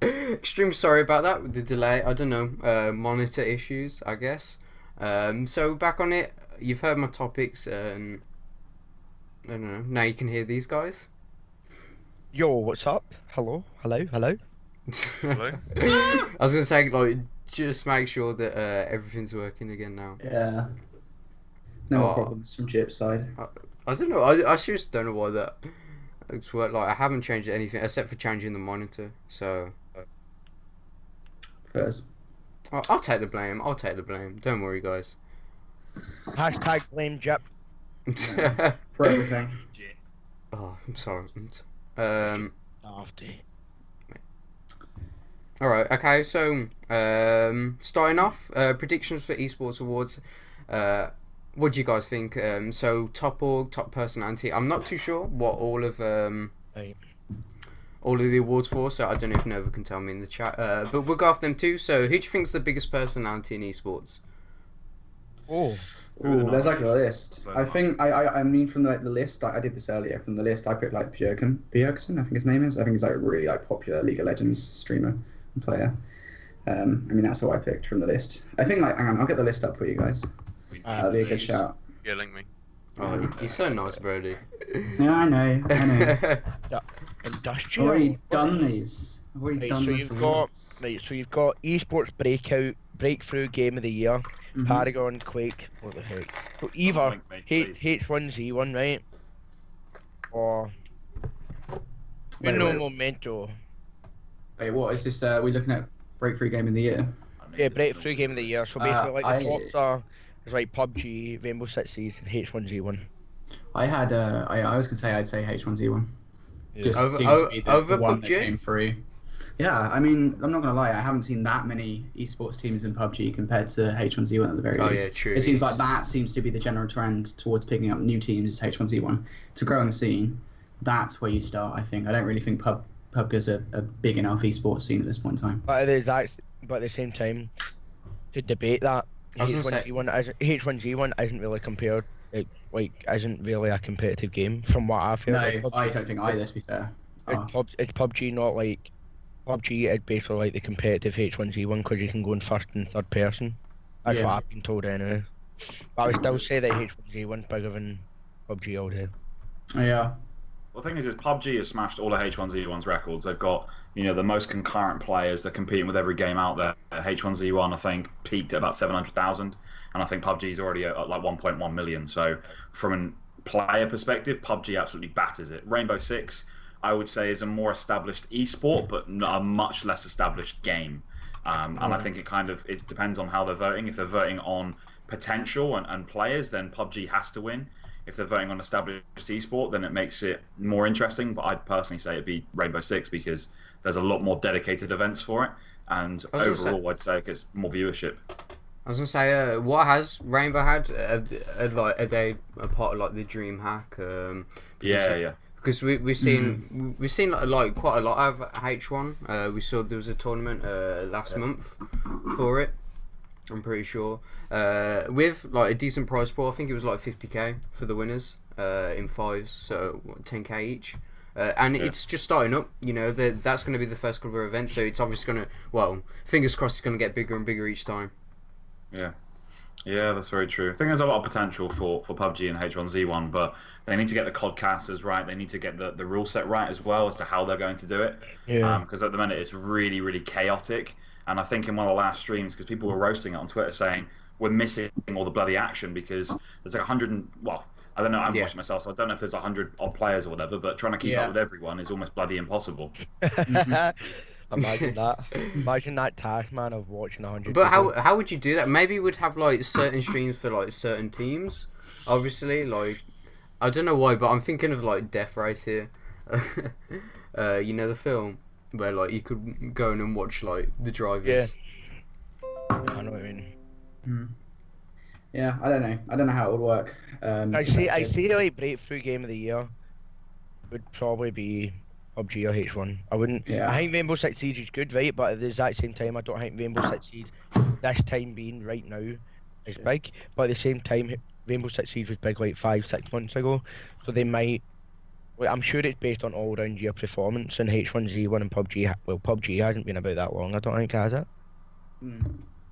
Extreme sorry about that with the delay. I don't know, monitor issues, I guess. So back on it. You've heard my topics, and I don't know. Now you can hear these guys. Yo, what's up? Hello, hello, hello. I Hello? was gonna say like just make sure that everything's working again now. Yeah, no Oh, problems from Chip's side. I don't know. I just don't know why that it's worked. Like I haven't changed anything except for changing the monitor. So First. I'll take the blame. I'll take the blame. Don't worry, guys. Hashtag blame Jip. For everything. Oh, I'm sorry. Um. Nasty. All right. Okay. So, starting off, predictions for Esports Awards. What do you guys think? So, top org, top personality. I'm not too sure what Right. all of the awards for. So I don't know if Nova can tell me in the chat. But we'll go off them too. So, who do you think's the biggest personality in esports? Oh, Ooh, there's like a list. So I think I mean from the list. I did this earlier. From the list, I put like Bjergsen. I think his name is. I think he's like a really like popular League of Legends streamer and player. I mean that's who I picked from the list. I think like hang on, I'll get the list up for you guys. That'd be a good shout. Yeah, link me. Oh, you're so nice, Brody. Yeah, I know. industrial. I've already done these. I've already Right, done so this. you've got so you've got esports breakthrough game of the year, Mhm. Paragon, Quake. What the heck? So either Link me, please. H1Z1, right? Or Wait, Uno wait. Momento. Wait, what is this? We looking at breakthrough game of the year? I need Yeah, to- breakthrough game of the year. So basically, like the I- tops are is like PUBG, Rainbow Six Siege, and H1Z1. I had I was gonna say I'd say H1Z1. Yeah. Just Over- seems to be the over one PUBG? that came through. Yeah, I mean, I'm not gonna lie, I haven't seen that many esports teams in PUBG compared to H1Z1 at the very Oh least. yeah, true. It seems like that seems to be the general trend towards picking up new teams is H1Z1. To grow in the scene, that's where you start, I think. I don't really think PUBG's a big enough esports scene at this point in time. But at the same time, to debate that, I was gonna say- H1Z1 isn't really compared. It isn't really a competitive game from what I've heard. No, Like, I don't think either, to be fair. Oh, It's PUBG, not like PUBG is basically like the competitive H1Z1 because you can go in first and third person. That's Yeah. what I've been told anyway. But I would still say that H1Z1's bigger than PUBG all day. yeah. Well, the thing is PUBG has smashed all of H1Z1's records. They've got, the most concurrent players. They're competing with every game out there. H1Z1, I think, peaked at about 700,000, and I think PUBG's already at like 1.1 million. So, from a player perspective, PUBG absolutely batters it. Rainbow Six, I would say, is a more established esport, but a much less established game. And I think it depends on how they're voting. If they're voting on potential and players, then PUBG has to win. If they're voting on established esport, then it makes it more interesting. But I'd personally say it'd be Rainbow Six because there's a lot more dedicated events for it, and I was gonna overall, I'd say it gets more viewership. I was gonna say, what has Rainbow had? Are they a part of like the Dream Hack? Yeah. Because we've seen like quite a lot of H1. We saw there was a tournament last month for it. I'm pretty sure with like a decent prize pool. I think it was like 50k for the winners in fives, so 10k each. And it's just starting up, that's going to be the first couple of events, so it's obviously going to, fingers crossed it's going to get bigger and bigger each time. Yeah, that's very true. I think there's a lot of potential for PUBG and H1Z1, but they need to get the codcasters right. They need to get the rule set right as well as to how they're going to do it. Yeah. Because at the minute it's really, really chaotic. And I think in one of the last streams, because people were roasting it on Twitter saying we're missing all the bloody action because there's like 100 and, I don't know, I'm watching myself, so I don't know if there's 100 odd players or whatever, but trying to keep up with everyone is almost bloody impossible. Imagine that. Imagine that task, man, of watching 100. But people. how would you do that? Maybe we'd have like certain streams for like certain teams. Obviously, like I don't know why, but I'm thinking of like Death Race here. The film where like you could go in and watch like the drivers. I know what I mean. Yeah, I don't know how it would work. I see like breakthrough game of the year would probably be PUBG or H1. I wouldn't. Yeah. I think Rainbow Six Siege is good, right? But at the exact same time, I don't think Rainbow Six Siege, this time being right now, is big. But at the same time, Rainbow Six Siege was big like 5-6 months ago, so they might Well, I'm sure it's based on all-round year performance, and H1Z1 and PUBG. Well, PUBG hasn't been about that long. I don't think, has it?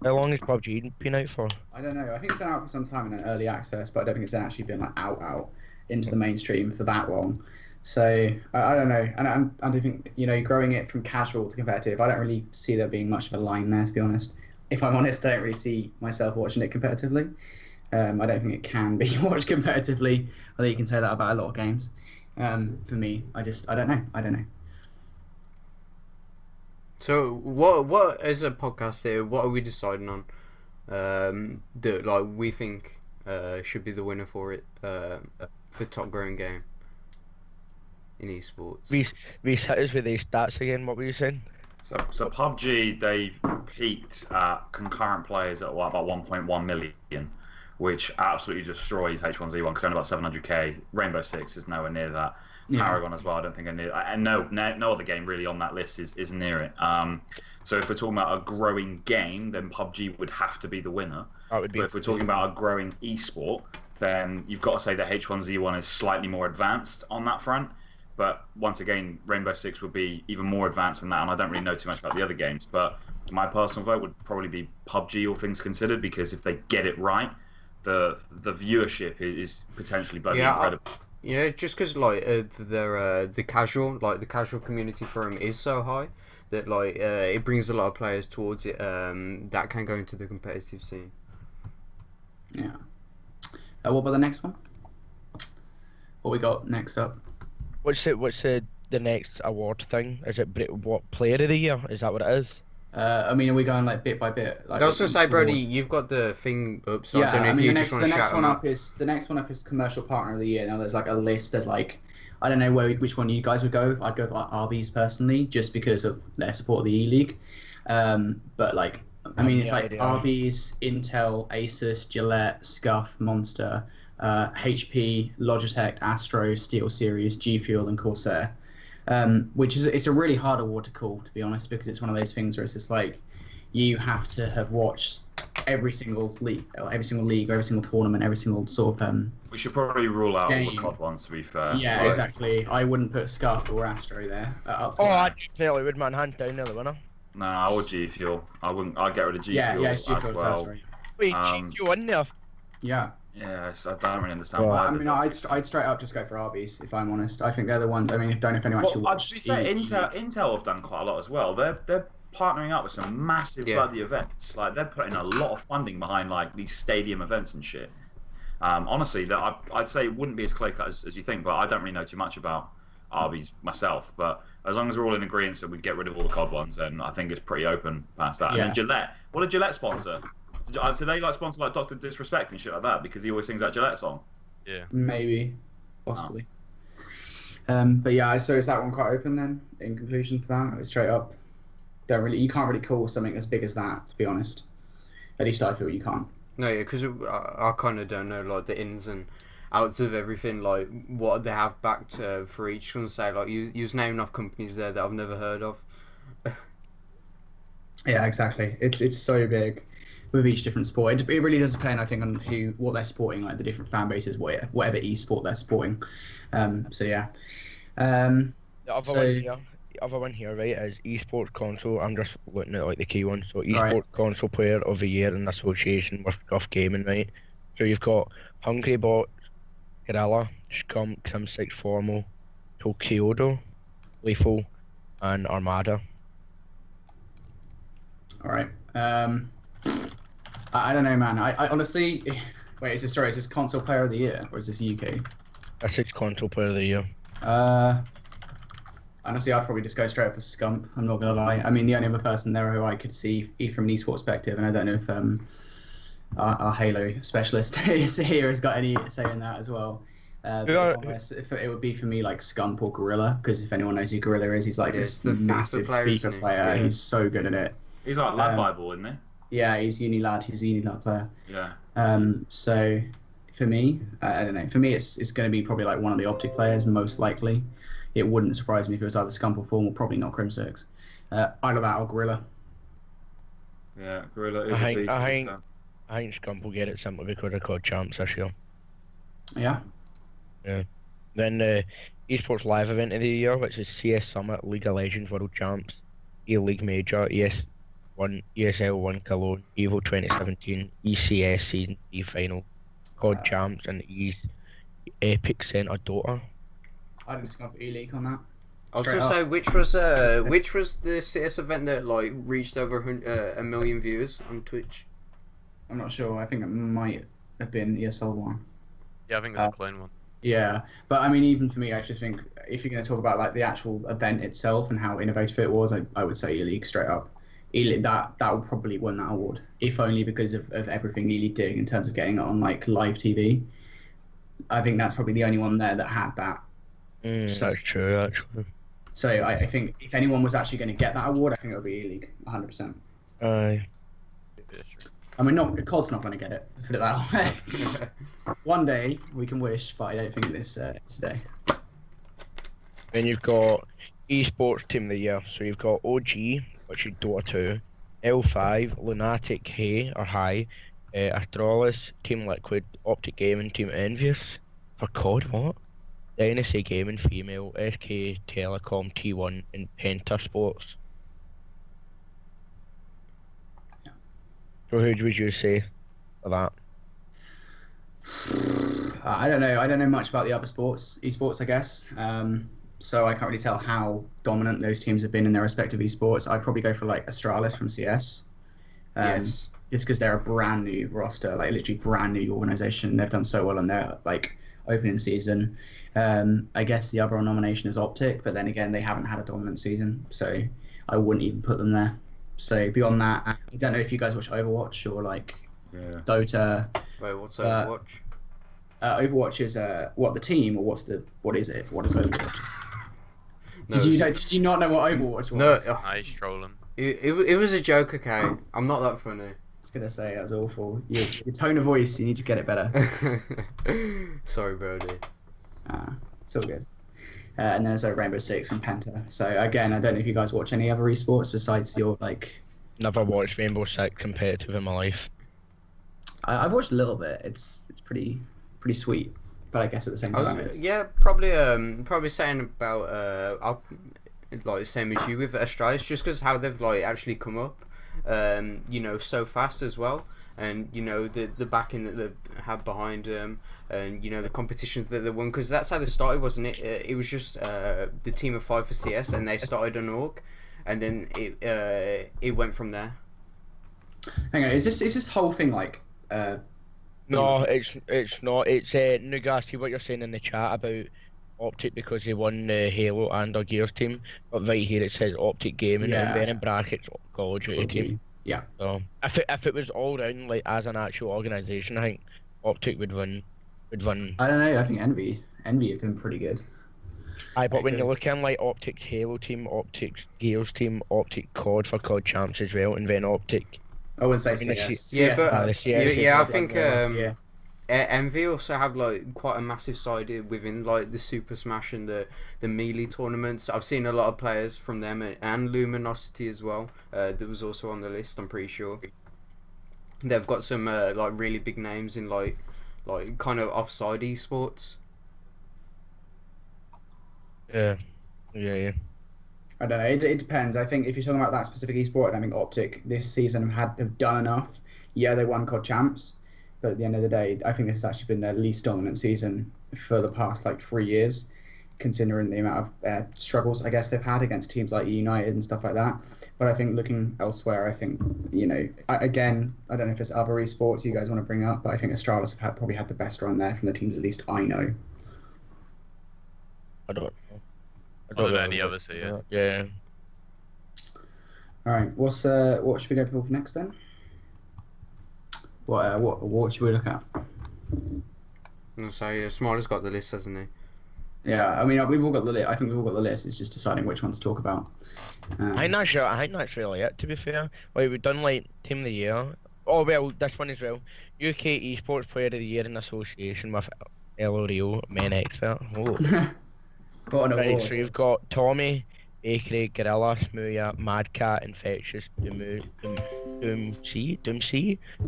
How long has PUBG been out for? I don't know. I think it's been out for some time in an early access, but I don't think it's actually been like out into the mainstream for that long. So I don't know, and I don't think growing it from casual to competitive. I don't really see there being much of a line there, to be honest. If I'm honest, I don't really see myself watching it competitively. I don't think it can be watched competitively. I think you can say that about a lot of games. For me, I don't know. So what as a podcast here, what are we deciding on? That like we think should be the winner for it for top growing game in esports. Hit us with these stats again. What were you saying? So PUBG, they peaked at concurrent players at about 1.1 million, which absolutely destroys H1Z1 because only about 700k. Rainbow Six is nowhere near that. Yeah. Paragon as well. I don't think and no other game really on that list is near it. So if we're talking about a growing game, then PUBG would have to be the winner. That would be. But if we're talking about a growing esport, then you've got to say that H1Z1 is slightly more advanced on that front. But once again, Rainbow Six would be even more advanced than that, and I don't really know too much about the other games. But my personal vote would probably be PUBG, all things considered, because if they get it right, the viewership is potentially bloody incredible. Yeah, just because like the casual community for them is so high that like it brings a lot of players towards it that can go into the competitive scene. Yeah. What about the next one? What we got next up? What's the next award thing? Is it what player of the year? Is that what it is? I mean, are we going like bit by bit? Like, I was gonna say, Brody, you've got the thing up, so I don't know if you just want to shout them out. The next one up is commercial partner of the year. Now there's like a list. There's like, I don't know which one you guys would go. I'd go for like Arby's personally, just because of their support of the E-League. But like, I mean, it's like Arby's, Intel, Asus, Gillette, Scuff, Monster, HP, Logitech, Astro, SteelSeries, G Fuel, and Corsair. Which is it's a really hard award to call, to be honest, because it's one of those things where it's just like you have to have watched every single league, every single tournament, every single sort of. We should probably rule out game. all the COD ones, to be fair. Yeah, right. Exactly. I wouldn't put Scuff or Astro there. I'd fairly would man hand down the winner. No, I would G Fuel. I wouldn't. I'd get rid of G Fuel. Yeah, G Fuel as well. right. Wait, G Fuel in there? Yeah. Yes, I don't really understand why. I mean, I'd straight up just go for Arby's, if I'm honest. I think they're the ones. I mean, I don't know if anyone actually watched. To be fair, Intel have done quite a lot as well. They're partnering up with some massive bloody events. Like they're putting a lot of funding behind like these stadium events and shit. Honestly, I'd say it wouldn't be as clear cut as you think, but I don't really know too much about Arby's myself. But as long as we're all in agreement that we get rid of all the COD ones, then I think it's pretty open past that. Yeah. And then Gillette, what did Gillette sponsor? Do they like sponsor like Dr. Disrespect and shit like that because he always sings that Gillette song? Yeah. Maybe, possibly. But yeah, so is that one quite open then? In conclusion for that, straight up, you can't really call something as big as that, to be honest. At least I feel you can't. No, yeah, because I kind of don't know like the ins and outs of everything, like what they have backed for each one. Say like you was naming off companies there that I've never heard of. Yeah, exactly. It's so big with each different sport. It really does depend, I think, on what they're supporting, like the different fan bases, whatever e-sport they're supporting. So yeah. The other one here, right, is esports console. I'm just looking at like the key ones. So esports console player of the year in association with Rough Gaming, right? So you've got Hungry Bot, Gorilla, Scum, Tim6 Formal, Tokyodo, Lethal, and Armada. All right. I don't know, man. I honestly, wait. Is this console player of the year or is this UK? That's its console player of the year. Honestly, I'd probably just go straight up for Scump. I'm not gonna lie. I mean, the only other person there who I could see from an esports perspective, and I don't know if our Halo specialist here has got any say in that as well. If it would be for me like Scump or Gorilla, because if anyone knows who Gorilla is, he's like this massive FIFA player. Yeah. He's so good at it. He's like Lad Bible, isn't he? Yeah, he's uni lad. He's a uni lad player. Yeah. So for me, I don't know. For me, it's going to be probably like one of the Optic players, most likely. It wouldn't surprise me if it was either Scump or Formal, probably not Crimsix. Either that or Gorilla. Yeah, Gorilla is a beast. I think Scump will get it simply because of COD champs this year. Yeah. Yeah. Then the Esports Live event of the year, which is CS Summit, League of Legends World Champs, E-League Major, ES1, ESL1 Cologne, EVO 2017, ECS Season 3 Final, CoD Champs, and Epic Center Dota. I'd just go for E-League on that. I was Straight gonna say up. which was the CS event that like reached over 1 million viewers on Twitch? I'm not sure. I think it might have been ESL one. Yeah, I think it's a clone one. Yeah, but I mean, even for me, I just think if you're going to talk about like the actual event itself and how innovative it was, I would say E-League straight up. E-League, that would probably win that award, if only because of everything E-League did in terms of getting it on like live TV. I think that's probably the only one there that had that. That's true, actually. So I think if anyone was actually going to get that award, I think it would be E-League, 100%. Aye. I mean, COD's not going to get it, put it that way. One day we can wish, but I don't think this today. Then you've got Esports Team of the Year. So you've got OG, which is Dota 2, L5, Lunatic High, Astralis, Team Liquid, Optic Gaming, Team Envious. For COD, what? Dynasty Gaming, Female, SK Telecom, T1, and Penta Sports. Yeah. So who would you say for that? I don't know. I don't know much about the other esports, I guess. So I can't really tell how dominant those teams have been in their respective esports. I'd probably go for like Astralis from CS. Yes. Just because they're a brand new roster, like literally brand new organization. They've done so well in their like opening season. I guess the other nomination is Optic, but then again, they haven't had a dominant season, so I wouldn't even put them there. So beyond that, I don't know if you guys watch Overwatch or like Dota. Wait, what's Overwatch? Overwatch is what, the team, or what is it? What is Overwatch? No, Did you not know what Overwatch was? No, Nice trolling. it was a joke, okay? I'm not that funny. I was gonna say that was awful. Your tone of voice, you need to get it better. Sorry, Brody. It's all good. And then there's Rainbow Six from Penta. So again, I don't know if you guys watch any other esports besides your like. Never watched Rainbow Six competitive in my life. I've watched a little bit. It's pretty sweet, but I guess at the same time, probably saying about like the same as you with Australia, just because how they've like actually come up, so fast as well, and the backing that they've had behind them, and the competitions that they won, because that's how they started, wasn't it? It was just the team of 5 for CS, and they started an org, and then it went from there. Hang on, is this whole thing like? No, it's not. It's Nugasi, what you're saying in the chat about Optic because they won the Halo and our Gears team. But right here it says Optic Gaming and then in brackets Call of Duty team. Yeah. So if it was all round like as an actual organisation, I think Optic would win. I don't know. I think Envy have been pretty good. Aye, but when you look in like Optic's Halo team, Optic's Gears team, Optic COD for COD Champs as well, and then Optic. I wouldn't say CS. I think Envy also have like quite a massive side within like the Super Smash and the Melee tournaments. I've seen a lot of players from them and Luminosity as well. That was also on the list. I'm pretty sure they've got some like really big names in like kind of offside esports. Yeah. I don't know. It depends. I think if you're talking about that specific esport, I think Optic this season have done enough. Yeah, they won COD Champs, but at the end of the day, I think this has actually been their least dominant season for the past like 3 years, considering the amount of struggles I guess they've had against teams like United and stuff like that. But I think looking elsewhere, I think I don't know if there's other esports you guys want to bring up, but I think Astralis have probably had the best run there from the teams at least I know. I don't know any others here. Yeah. All right. What should we go for next then? What should we look at? So Smiler's got the list, hasn't he? Yeah. I mean, we've all got the list. I think we've all got the list. It's just deciding which one to talk about. I think that's really it. To be fair, like we've done like Team of the Year. Oh well, this one as well. UK Esports Player of the Year in association with LREO Men Expert. Oh. What an award. So you've got Tommy, Bakery, Gorilla, Smooya, Madcat, Infectious, Doomsea,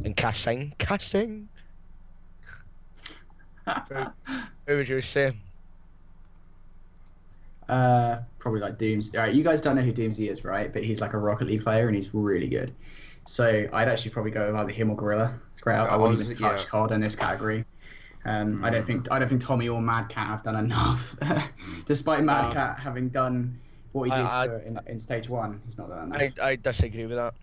and Kassing. Who would you say? Probably like Dooms. All right, you guys don't know who Doomsy is, right? But he's like a Rocket League player and he's really good. So I'd actually probably go with either him or Gorilla. It's great. I wouldn't even touch CoD in this category. I don't think Tommy or Mad Cat have done enough. Despite Mad Cat having done what he did in stage 1, he's not done enough. I disagree with that,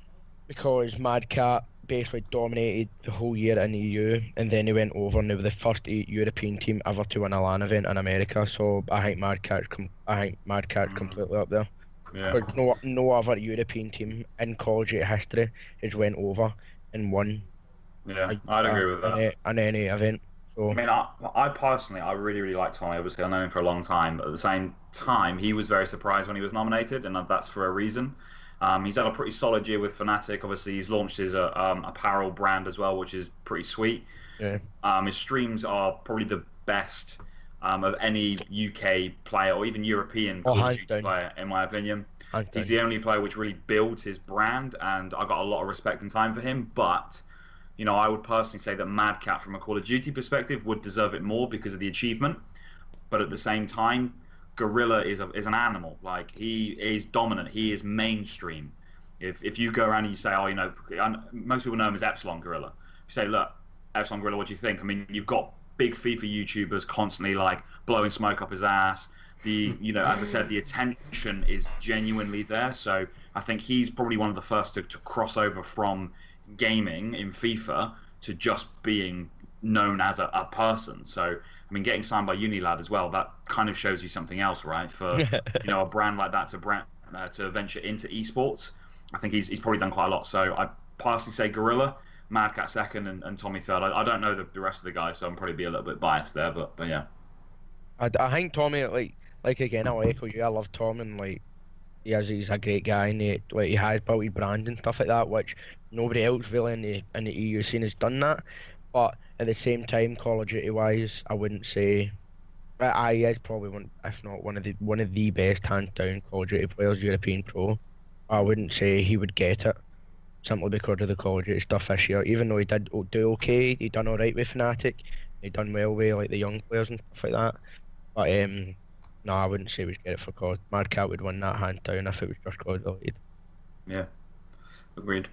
because Mad Cat basically dominated the whole year in the EU, and then he went over and they were the first European team ever to win a LAN event in America. So I think Mad Cat's completely up there. Yeah. But no other European team in Call of Duty history has went over and won. Yeah, I'd agree with that. In any event. So. I mean, I personally, I really like Tommy. Obviously, I've known him for a long time, but at the same time, he was very surprised when he was nominated, and that's for a reason. He's had a pretty solid year with Fnatic. Obviously, he's launched his apparel brand as well, which is pretty sweet. Yeah. His streams are probably the best of any UK player or even European Call of Duty player, in my opinion. He's the only player which really builds his brand, and I got a lot of respect and time for him. But I would personally say that Mad Cat, from a Call of Duty perspective, would deserve it more because of the achievement. But at the same time, Gorilla is an animal. Like, he is dominant. He is mainstream. If you go around and you say, most people know him as Epsilon Gorilla. You say, look, Epsilon Gorilla, what do you think? I mean, you've got big FIFA YouTubers constantly like blowing smoke up his ass. As I said, the attention is genuinely there. So I think he's probably one of the first to cross over from gaming in FIFA to just being known as a person. So I mean, getting signed by Unilad as well, that kind of shows you something else, right? For a brand like that to venture into esports, I think he's probably done quite a lot. So I personally say Gorilla, Mad Cat second, and Tommy third. I don't know the rest of the guys, so I'm probably be a little bit biased there, but yeah. I think Tommy, like again, I'll echo you. I love Tom, and he's a great guy, and he has built his brand and stuff like that, which nobody else really in the EU scene has done that. But at the same time, Call of Duty wise, I wouldn't say he is probably one of the best hands down Call of Duty players, European pro. I wouldn't say he would get it simply because of the Call of Duty stuff this year. Even though he did do okay, he done alright with Fnatic, he done well with the young players and stuff like that. But no, I wouldn't say we'd get it for CoD. Mad Cat would win that hands down if it was just CoD related. Yeah, agreed.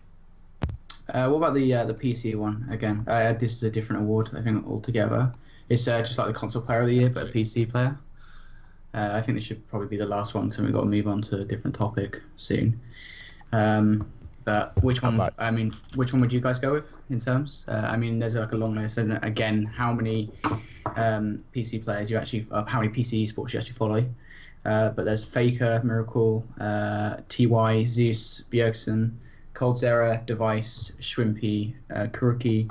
What about the PC one again? This is a different award, I think, altogether. It's just like the console player of the year, but a PC player. I think this should probably be the last one, so we've got to move on to a different topic soon. But which one? Which one would you guys go with in terms? There's like a long list, and again, how many PC players how many PC esports you actually follow? But there's Faker, Miracle, TY, Zeus, Bjergsen, Coldzera, Device, Shrimpy, Kuruki,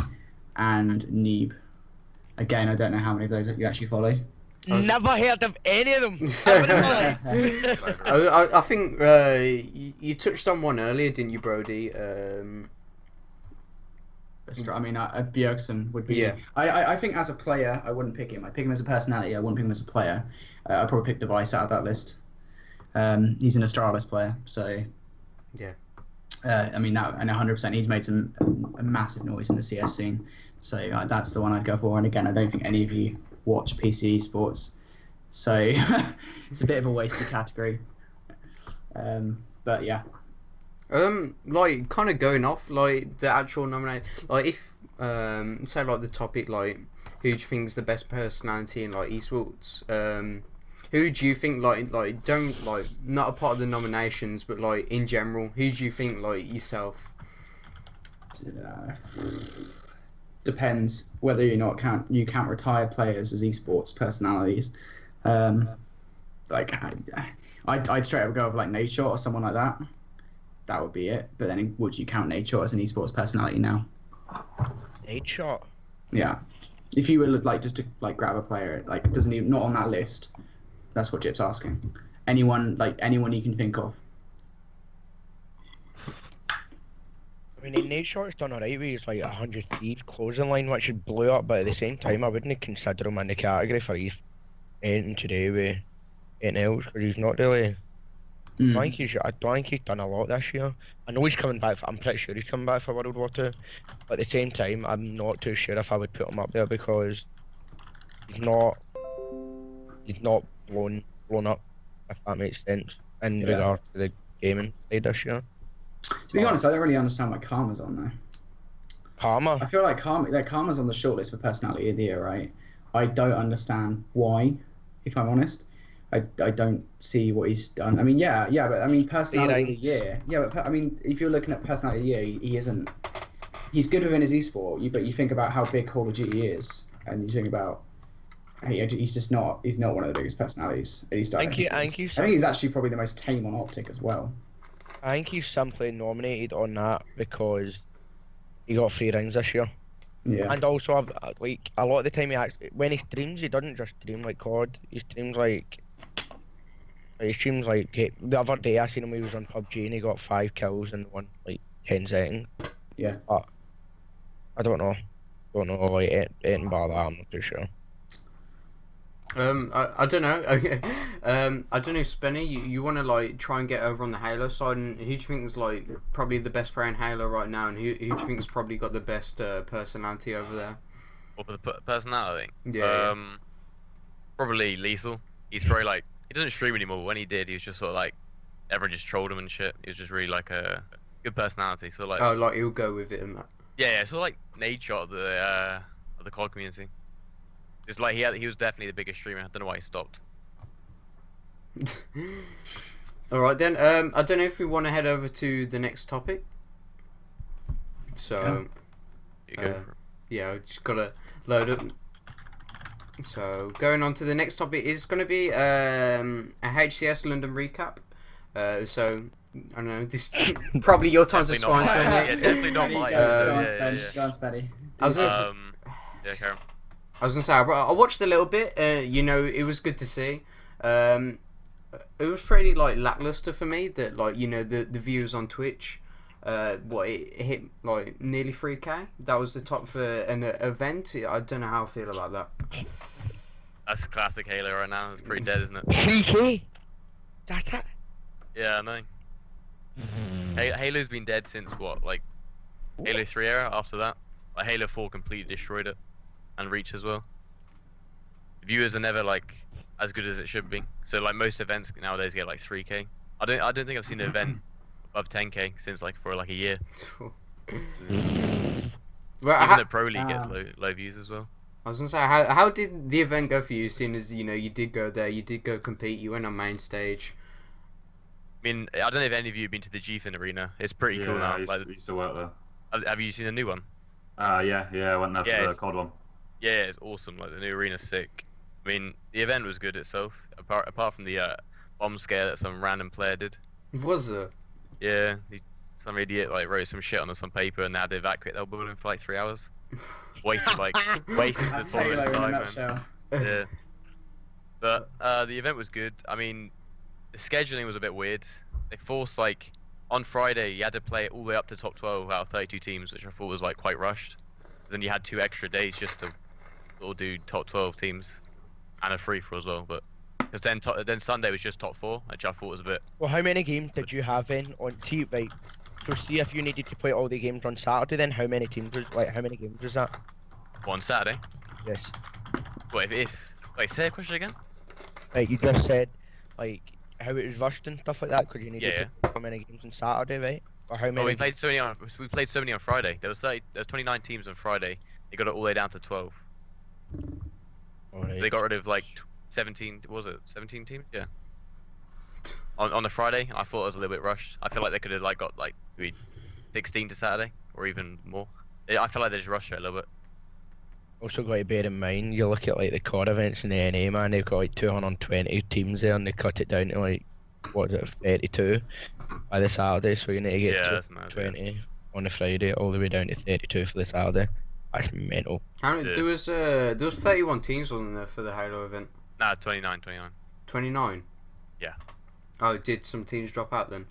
and Neeb. Again, I don't know how many of those you actually follow. Never heard of any of them. I think you touched on one earlier, didn't you, Brody? Bjergsen would be. Yeah. I think as a player, I wouldn't pick him. I'd pick him as a personality. I wouldn't pick him as a player. I'd probably pick Device out of that list. He's an Astralis player, so. Yeah. And 100%, he's made a massive noise in the CS scene. So that's the one I'd go for. And again, I don't think any of you watch PC esports, so it's a bit of a wasted category. But yeah. Kind of going off the actual nominate. If say the topic who do you think is the best personality in esports? Who do you think don't not a part of the nominations, but in general, who do you think yourself? Depends whether you count retired players as esports personalities. I'd straight up go with Nadeshot or someone like that. That would be it. But then would you count Nadeshot as an esports personality now? Nadeshot? Yeah. If you were just to grab a player, doesn't even not on that list. That's what Chip's asking. Anyone you can think of. Nadeshot's done alright with his 100 Thieves closing line, which he blew up, but at the same time, I wouldn't consider him in the category for his anything today with anything else, because he's not really. I don't think he's done a lot this year. I know he's coming back. I'm pretty sure he's coming back for World War II, but at the same time, I'm not too sure if I would put him up there because he's not blown up if that makes sense, in Yeah. regard to the gaming side this year. To be honest, I don't really understand why Karma's on there. Karma. I feel like Karma's on the shortlist for personality of the year, right? I don't understand why, if I'm honest. I don't see what he's done. I mean, yeah, but I mean, personality of the year. Yeah, but I mean, if you're looking at personality of the year, he isn't. He's good within his esport, but you think about how big Call of Duty is, and you think about he's just not. He's not one of the biggest personalities. At least I think he's actually probably the most tame on Optic as well. I think he's simply nominated on that because he got 3 rings this year. Yeah. And also, like, a lot of the time when he streams, he doesn't just stream like COD. He streams like the other day I seen him when he was on PUBG and he got 5 kills in 10 seconds. Yeah. But I don't know. Like anything about that. I'm not too sure. I don't know. I don't know, Spenny. You want to like try and get over on the Halo side, and who do you think is like probably the best player in Halo right now, and who do you think has probably got the best personality over there? Or for the personality? Yeah. Probably Lethal. He's probably like he doesn't stream anymore. When he did, he was just sort of like everyone just trolled him and shit. He was just really like a good personality. So like like he'll go with it and that. Yeah. So like Nade shot of the COD community. It's like he was definitely the biggest streamer. I don't know why he stopped. Alright then, I don't know if we want to head over to the next topic. So, yeah, I just gotta load up. So, going on to the next topic is going to be a HCS London Recap. So, I don't know, this probably your time to swine, Spenny. Yeah, definitely not mine. Go on, Spenny. I was gonna yeah, Karen. I was gonna say I watched a little bit. You know, it was good to see. It was pretty like lackluster for me. That like the views on Twitch, it hit like nearly 3K. That was the top for an event. I don't know how I feel about that. That's classic Halo right now. It's pretty dead, isn't it? 3K. That's it. Yeah, I know. Halo's been dead since what, like Halo 3 era. After that, like Halo 4 completely destroyed it. And Reach as well. Viewers are never like as good as it should be. So like most events nowadays get like 3K. I don't think I've seen an event above 10K since like for like a year. Even the Pro League gets low views as well. I was gonna say, how did the event go for you? Seeing as you did go there, you did go compete, you went on main stage. I mean, I don't know if any of you have been to the GFIN arena. It's pretty cool now. I used to work there. Have you seen the new one? Yeah, I went there for the COD one. Yeah, it's awesome. Like the new arena's sick. I mean, the event was good itself, apart from the bomb scare that some random player did. Was it? Yeah, some idiot like wrote some shit on some paper and they had to evacuate the whole building for like 3 hours. Wasted the tournament time. Yeah, but the event was good. I mean, the scheduling was a bit weird. They forced like on Friday you had to play it all the way up to top 12 out of 32 teams, which I thought was like quite rushed. Then you had 2 extra days just to all do top 12 teams and a free for as well, but because then Sunday was just top 4, which I thought was a bit. Well, how many games did you have in on see if you needed to play all the games on Saturday? Then how many games was that? On Saturday? Yes. What if wait, say a question again? Like you just said, like how it was rushed and stuff like that because you needed to play how many games on Saturday, right? Or how many? Well, we played so many on Friday. There was 29 teams on Friday. They got it all the way down to 12. Right. They got rid of like 17. Was it 17 teams? Yeah. On the Friday, I thought it was a little bit rushed. I feel like they could have like got like maybe 16 to Saturday or even more. I feel like they just rushed it a little bit. Also got to bear in mind, you look at like the COD events in the NA, man, they've got like 220 teams there and they cut it down to like, what is it, 32 by the Saturday, so you need to get 220 on the Friday all the way down to 32 for the Saturday. That's mental. How many, there was 31 teams wasn't there for the Halo event? Nah, 29. 29? Yeah. Oh, did some teams drop out then?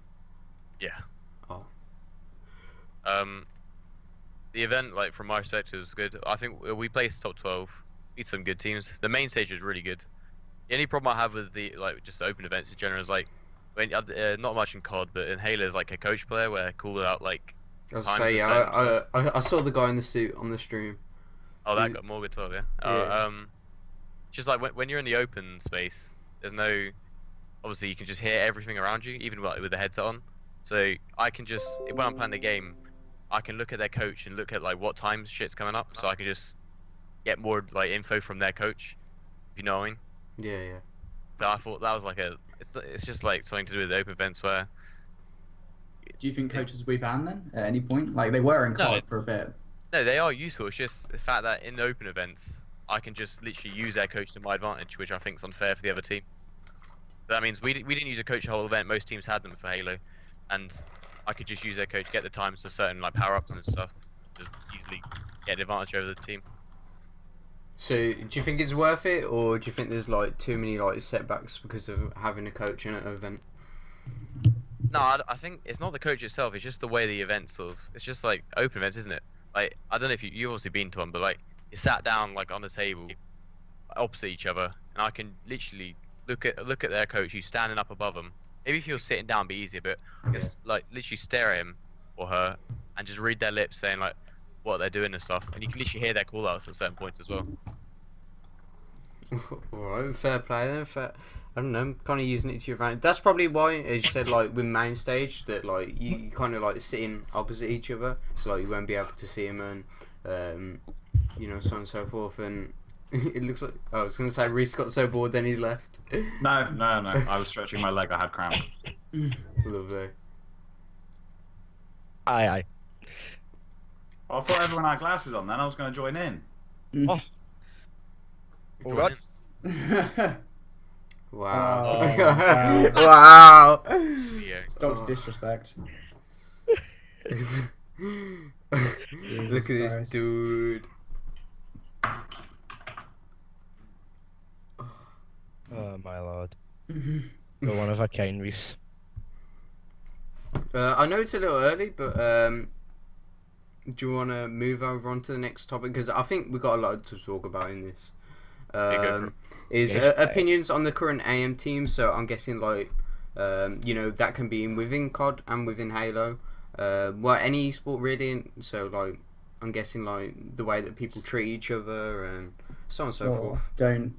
Yeah. Oh. The event, like from my perspective, was good. I think we placed top 12. Beat some good teams. The main stage was really good. The only problem I have with the just the open events in general is like when not much in COD, but in Halo is like a coach player where call out like. I was say yeah. I saw the guy in the suit on the stream. Oh, that got more good 12, yeah. Yeah. Just like when you're in the open space, there's no obviously you can just hear everything around you, even with the headset on. So I can just, when I'm playing the game, I can look at their coach and look at like what time shit's coming up, so I can just get more like info from their coach. If you know what I mean? Yeah. So I thought that was like it's just like something to do with the open events where. Do you think coaches will be banned then at any point? Like they were in CoD for a bit. No, they are useful. It's just the fact that in the open events, I can just literally use their coach to my advantage, which I think is unfair for the other team. So that means we didn't use a coach the whole event. Most teams had them for Halo, and I could just use their coach, get the times for certain like power ups and stuff, to easily get an advantage over the team. So, do you think it's worth it, or do you think there's like too many like setbacks because of having a coach in an event? No, I think it's not the coach itself. It's just the way the events sort of. It's just like open events, isn't it? Like I don't know if you've obviously been to one, but like you sat down like on the table, opposite each other, and I can literally look at their coach who's standing up above them. Maybe if you're sitting down, it'd be easier, but just like literally stare at him or her and just read their lips, saying like what they're doing and stuff, and you can literally hear their call outs at certain points as well. Alright, fair play then. Fair. I don't know, kind of using it to your advantage. That's probably why, as you said, like with main stage, that like you kind of like sitting opposite each other, so like you won't be able to see them and you know, so on and so forth. And it looks like I was gonna say Reese got so bored then he left. No. I was stretching my leg. I had cramp. Lovely. Aye. Well, I thought everyone had glasses on. Then I was going to join in. Oh. Oh God. Wow. Oh, Wow. Yeah. Stop disrespect. Look at this dude. Oh my lord. You're one of a kind, Reese. I know it's a little early, but do you want to move over on to the next topic? Because I think we've got a lot to talk about in this. Is opinions on the current AM team. So I'm guessing like you know, that can be within CoD and within Halo. Well, any esport really. So like I'm guessing like the way that people treat each other and so on and so forth. Don't.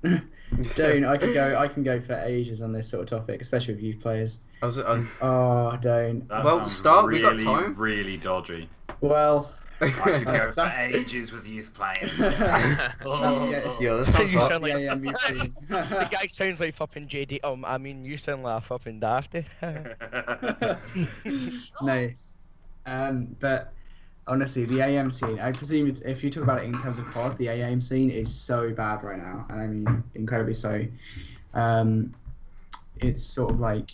I can go for ages on this sort of topic, especially with youth players. Oh, don't. That Well, sounds start. Really, We got time. Really dodgy. Well, I could go That's- for ages with youth players. Yeah, that sounds You hot. sound like- yeah, me too. The guy sounds like fucking JD. I mean, you sound like a fucking dafty. Nice. But honestly, the AM scene, I presume if you talk about it in terms of CoD, the AM scene is so bad right now, and I mean incredibly so. It's sort of like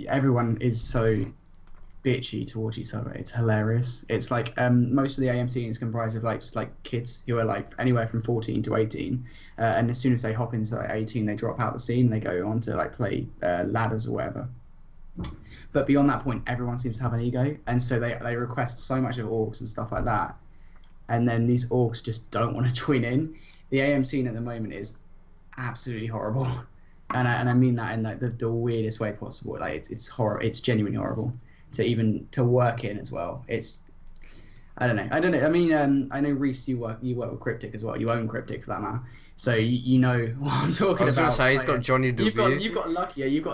everyone is so bitchy towards each other. It's hilarious. It's like most of the AM scene is comprised of like just like kids who are like anywhere from 14 to 18, and as soon as they hop into like 18, they drop out the scene. They go on to like play ladders or whatever. But beyond that point, everyone seems to have an ego, and so they request so much of orgs and stuff like that, and then these orgs just don't want to join in. The AM scene at the moment is absolutely horrible, and I mean that in like the weirdest way possible. Like it's horrible. It's genuinely horrible to work in as well. I don't know. I mean, I know Reese, you work with Cryptic as well. You own Cryptic for that matter, so you know what I'm talking about. I was going to say he's got Johnny W. You've got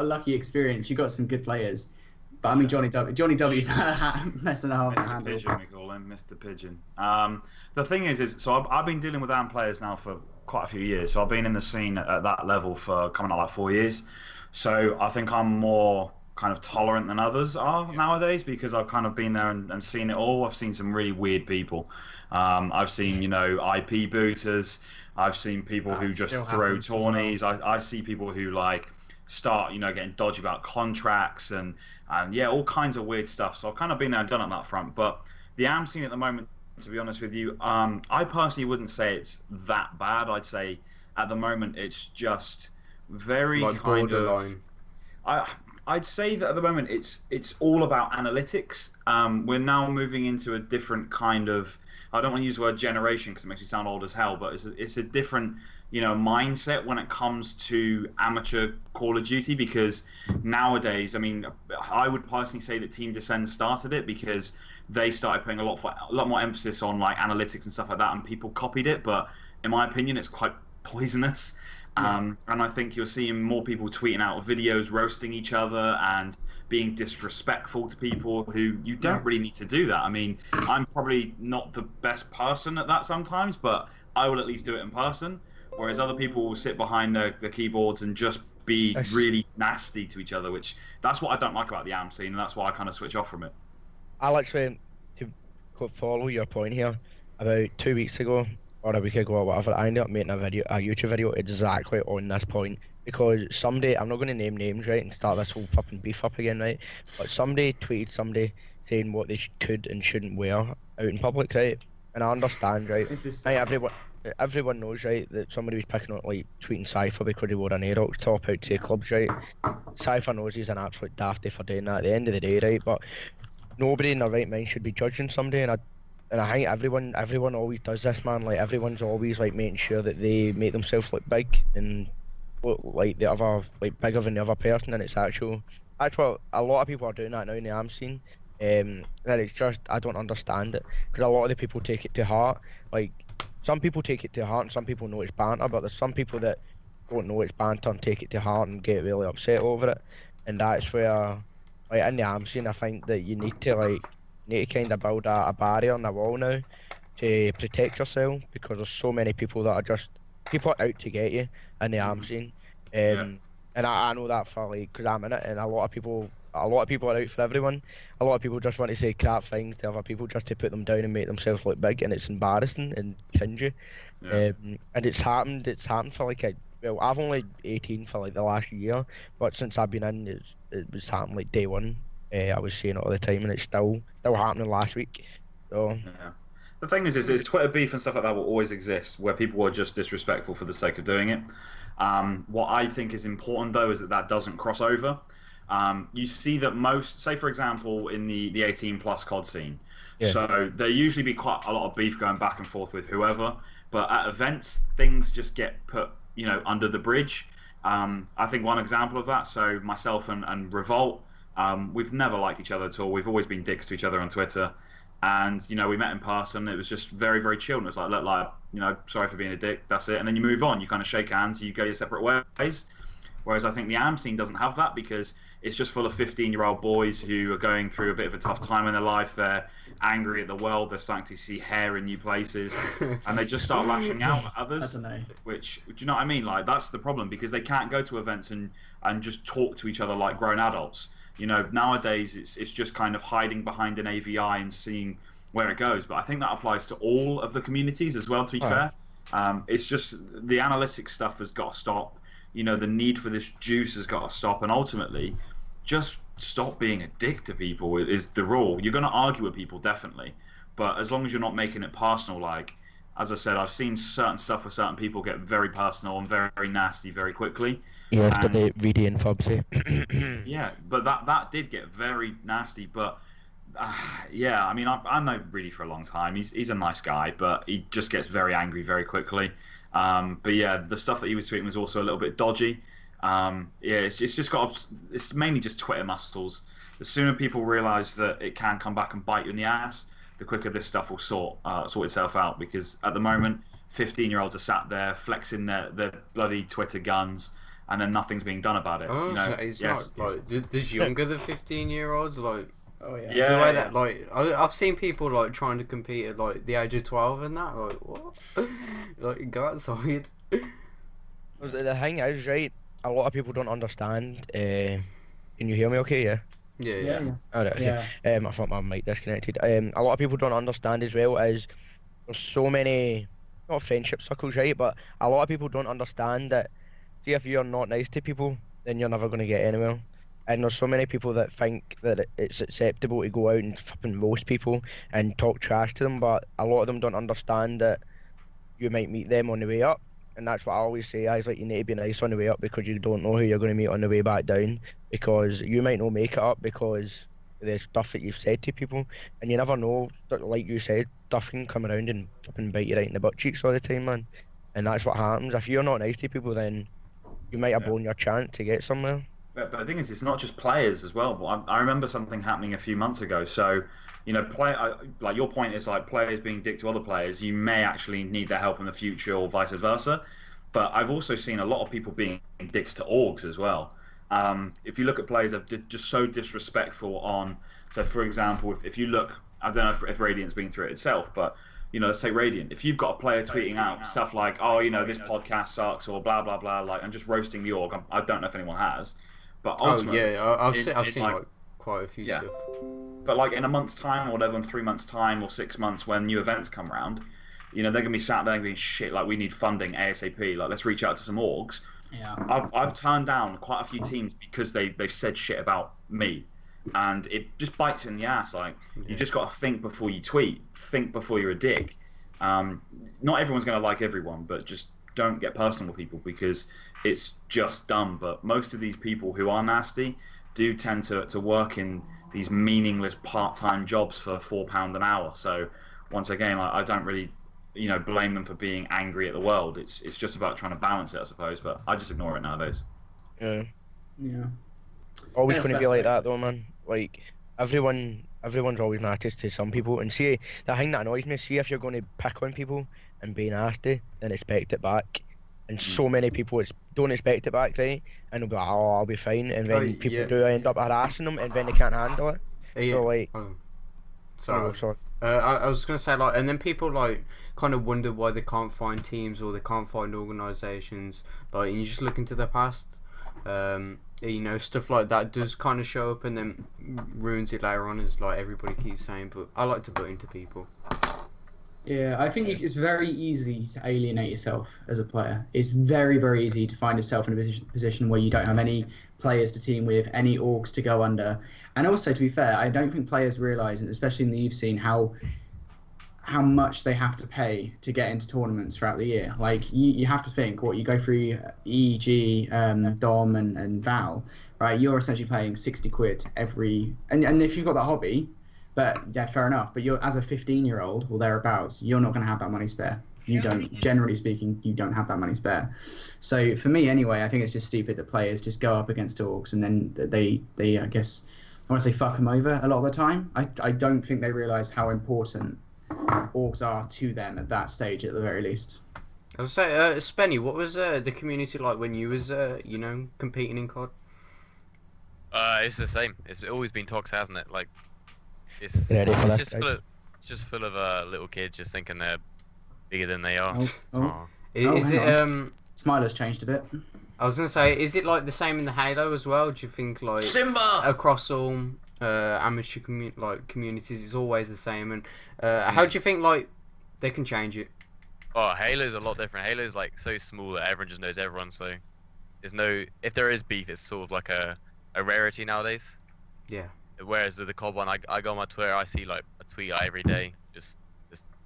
a lucky experience. You've got some good players. But I mean, Johnny W's messing up. Mr. Pigeon, we call him, Mr. Pigeon. The thing is so I've been dealing with AM players now for quite a few years. So I've been in the scene at that level for coming out like 4 years. So I think I'm more kind of tolerant than others are nowadays, because I've kind of been there and seen it all. I've seen some really weird people. I've seen, you know, IP booters. I've seen people who just throw tourneys. Well. I see people who like start, you know, getting dodgy about contracts and yeah, all kinds of weird stuff. So I've kind of been there and done on that front. But the AM scene at the moment, to be honest with you, I personally wouldn't say it's that bad. I'd say at the moment it's just very like kind borderline. I'd say that at the moment it's all about analytics. We're now moving into a different kind of, I don't want to use the word generation because it makes me sound old as hell, but it's a different, you know, mindset when it comes to amateur Call of Duty, because nowadays, I mean, I would personally say that Team Descend started it because they started putting a lot more emphasis on like analytics and stuff like that, and people copied it. But in my opinion, it's quite poisonous. And I think you're seeing more people tweeting out videos roasting each other and being disrespectful to people who you don't really need to do that. I mean, I'm probably not the best person at that sometimes, but I will at least do it in person. Whereas other people will sit behind the keyboards and just be really nasty to each other, which that's what I don't like about the AM scene, and that's why I kind of switch off from it. I'll actually, to follow your point here, about 2 weeks ago, or a week ago or whatever, I ended up making a YouTube video exactly on this point, because somebody, I'm not going to name names, right, and start this whole fucking beef up again, right, but somebody tweeted somebody saying what they could and shouldn't wear out in public, right, and I understand, right, everyone knows, right, that somebody was picking on, like, tweeting Cypher because he wore an Aerox top out to the clubs, right. Cypher knows he's an absolute dafty for doing that at the end of the day, right, but nobody in their right mind should be judging somebody, and I think everyone always does this, man. Like, everyone's always like making sure that they make themselves look big and look like the other, like, bigger than the other person, and it's actual. That's what a lot of people are doing that now in the AM scene. And it's just, I don't understand it, because a lot of the people take it to heart. Like, some people take it to heart and some people know it's banter, but there's some people that don't know it's banter and take it to heart and get really upset over it. And that's where, like, in the AM scene, I think that you need to kind of build a barrier and a wall now to protect yourself, because there's so many people that are just, people are out to get you in the AM scene. And I know that for, like, because I'm in it, and a lot of people are out for everyone. A lot of people just want to say crap things to other people just to put them down and make themselves look big, and it's embarrassing and cringy. And it's happened for like I've only 18 for like the last year, but since I've been in, it was happening like day one. I was saying it all the time, and it's still happening last week. So the thing is Twitter beef and stuff like that will always exist, where people are just disrespectful for the sake of doing it. What I think is important, though, is that doesn't cross over. You see that most, say for example, in the 18 plus COD scene, so there usually be quite a lot of beef going back and forth with whoever, but at events things just get put, under the bridge. I think one example of that, so myself and Revolt, we've never liked each other at all. We've always been dicks to each other on Twitter, and we met in person. It was just very, very chill. And it was like, look, sorry for being a dick. That's it. And then you move on. You kind of shake hands. You go your separate ways. Whereas I think the AM scene doesn't have that, because it's just full of 15-year-old boys who are going through a bit of a tough time in their life. They're angry at the world. They're starting to see hair in new places, and they just start lashing out at others. I don't know. Which, do you know what I mean? Like, that's the problem, because they can't go to events and just talk to each other like grown adults. Nowadays it's just kind of hiding behind an AVI and seeing where it goes. But I think that applies to all of the communities as well, to be fair. It's just the analytics stuff has got to stop. The need for this juice has got to stop, and ultimately just stop being a dick to people is the rule. You're going to argue with people, definitely, but as long as you're not making it personal. Like, as I said, I've seen certain stuff with certain people get very personal and very, very nasty very quickly. The VD and Fubsy. Yeah, but that did get very nasty. But I mean, I've known Reedy for a long time. He's a nice guy, but he just gets very angry very quickly. But yeah, the stuff that he was tweeting was also a little bit dodgy. It's mainly just Twitter muscles. The sooner people realise that it can come back and bite you in the ass, the quicker this stuff will sort itself out. Because at the moment, 15-year-olds are sat there flexing their bloody Twitter guns, and then nothing's being done about it. Oh, it's not like there's younger than 15-year-olds, like. Oh yeah. Yeah. The way that, like, I've seen people like trying to compete at like the age of 12 and that, like, what? Like, go outside. The thing is, right, a lot of people don't understand. Can you hear me okay? Yeah. Alright, okay. I thought my mic disconnected. A lot of people don't understand as well is there's so many, not friendship circles, right, but a lot of people don't understand that, see, if you're not nice to people, then you're never going to get anywhere. And there's so many people that think that it's acceptable to go out and fucking roast people and talk trash to them, but a lot of them don't understand that you might meet them on the way up. And that's what I always say, I was like, you need to be nice on the way up, because you don't know who you're going to meet on the way back down, because you might not make it up because of the stuff that you've said to people, and you never know, like you said, stuff can come around and fucking bite you right in the butt cheeks all the time, man. And that's what happens. If you're not nice to people, then you might have blown your chance to get somewhere. But the thing is, it's not just players as well. I remember something happening a few months ago. So, like your point is like players being dick to other players. You may actually need their help in the future, or vice versa. But I've also seen a lot of people being dicks to orgs as well. If you look at players that are just so disrespectful on, so for example, if you look, I don't know if Radiant's been through it itself, but let's say Radiant, if you've got a player tweeting out stuff like, oh, this podcast sucks or blah blah blah, like, and just roasting the org, I don't know if anyone has, but ultimately, I've seen like quite a few stuff. But like in a month's time or whatever, in 3 months' time or 6 months, when new events come around, they're gonna be sat there and being shit, like, we need funding ASAP, like, let's reach out to some orgs. Yeah. I've turned down quite a few teams because they've said shit about me, and it just bites in the ass. Like, you just got to think before you tweet, think before you're a dick. Not everyone's gonna like everyone, but just don't get personal with people because it's just dumb. But most of these people who are nasty do tend to work in these meaningless part-time jobs for £4 an hour. So once again, I don't really blame them for being angry at the world. It's just about trying to balance it, I suppose. But I just ignore it nowadays. Yeah. Yeah. Always going to be like that though, man. Like everyone's always nasty to some people. And see, the thing that annoys me, see if you're going to pick on people and be nasty, then expect it back. And so many people don't expect it back, right? And they'll be like, oh, I'll be fine. And then people do end up harassing them, and then they can't handle it. So like, sorry. I was gonna say, like, and then people like kind of wonder why they can't find teams or they can't find organisations. Like, and you just look into their past, stuff like that does kind of show up and then ruins it later on, as like everybody keeps saying. But I like to butt into people. Yeah, I think it's very easy to alienate yourself as a player. It's very, very easy to find yourself in a position where you don't have any players to team with, any orgs to go under. And also, to be fair, I don't think players realise, especially in the youth scene, how much they have to pay to get into tournaments throughout the year. Like, you have to think, you go through EG, Dom, and Val, right? You're essentially paying 60 quid every... And if you've got that hobby... But yeah, fair enough. But you're, as a 15-year-old or thereabouts, you're not going to have that money spare. You don't, generally speaking, you don't have that money spare. So for me, anyway, I think it's just stupid that players just go up against orgs and then they I guess, I want to say fuck them over a lot of the time. I don't think they realise how important orgs are to them at that stage, at the very least. I was say, Spenny, what was the community like when you was competing in CoD? It's the same. It's always been toxic, hasn't it? Like. It's just full of little kids just thinking they're bigger than they are. Is it Smiler's changed a bit. I was gonna say, is it like the same in the Halo as well? Do you think like Simba across all amateur communities it's always the same? And how do you think like they can change it? Oh, Halo's a lot different. Halo's like so small that everyone just knows everyone. So if there is beef, it's sort of like a rarity nowadays. Yeah. Whereas with the CoD one, I go on my Twitter, I see like a tweet every day, just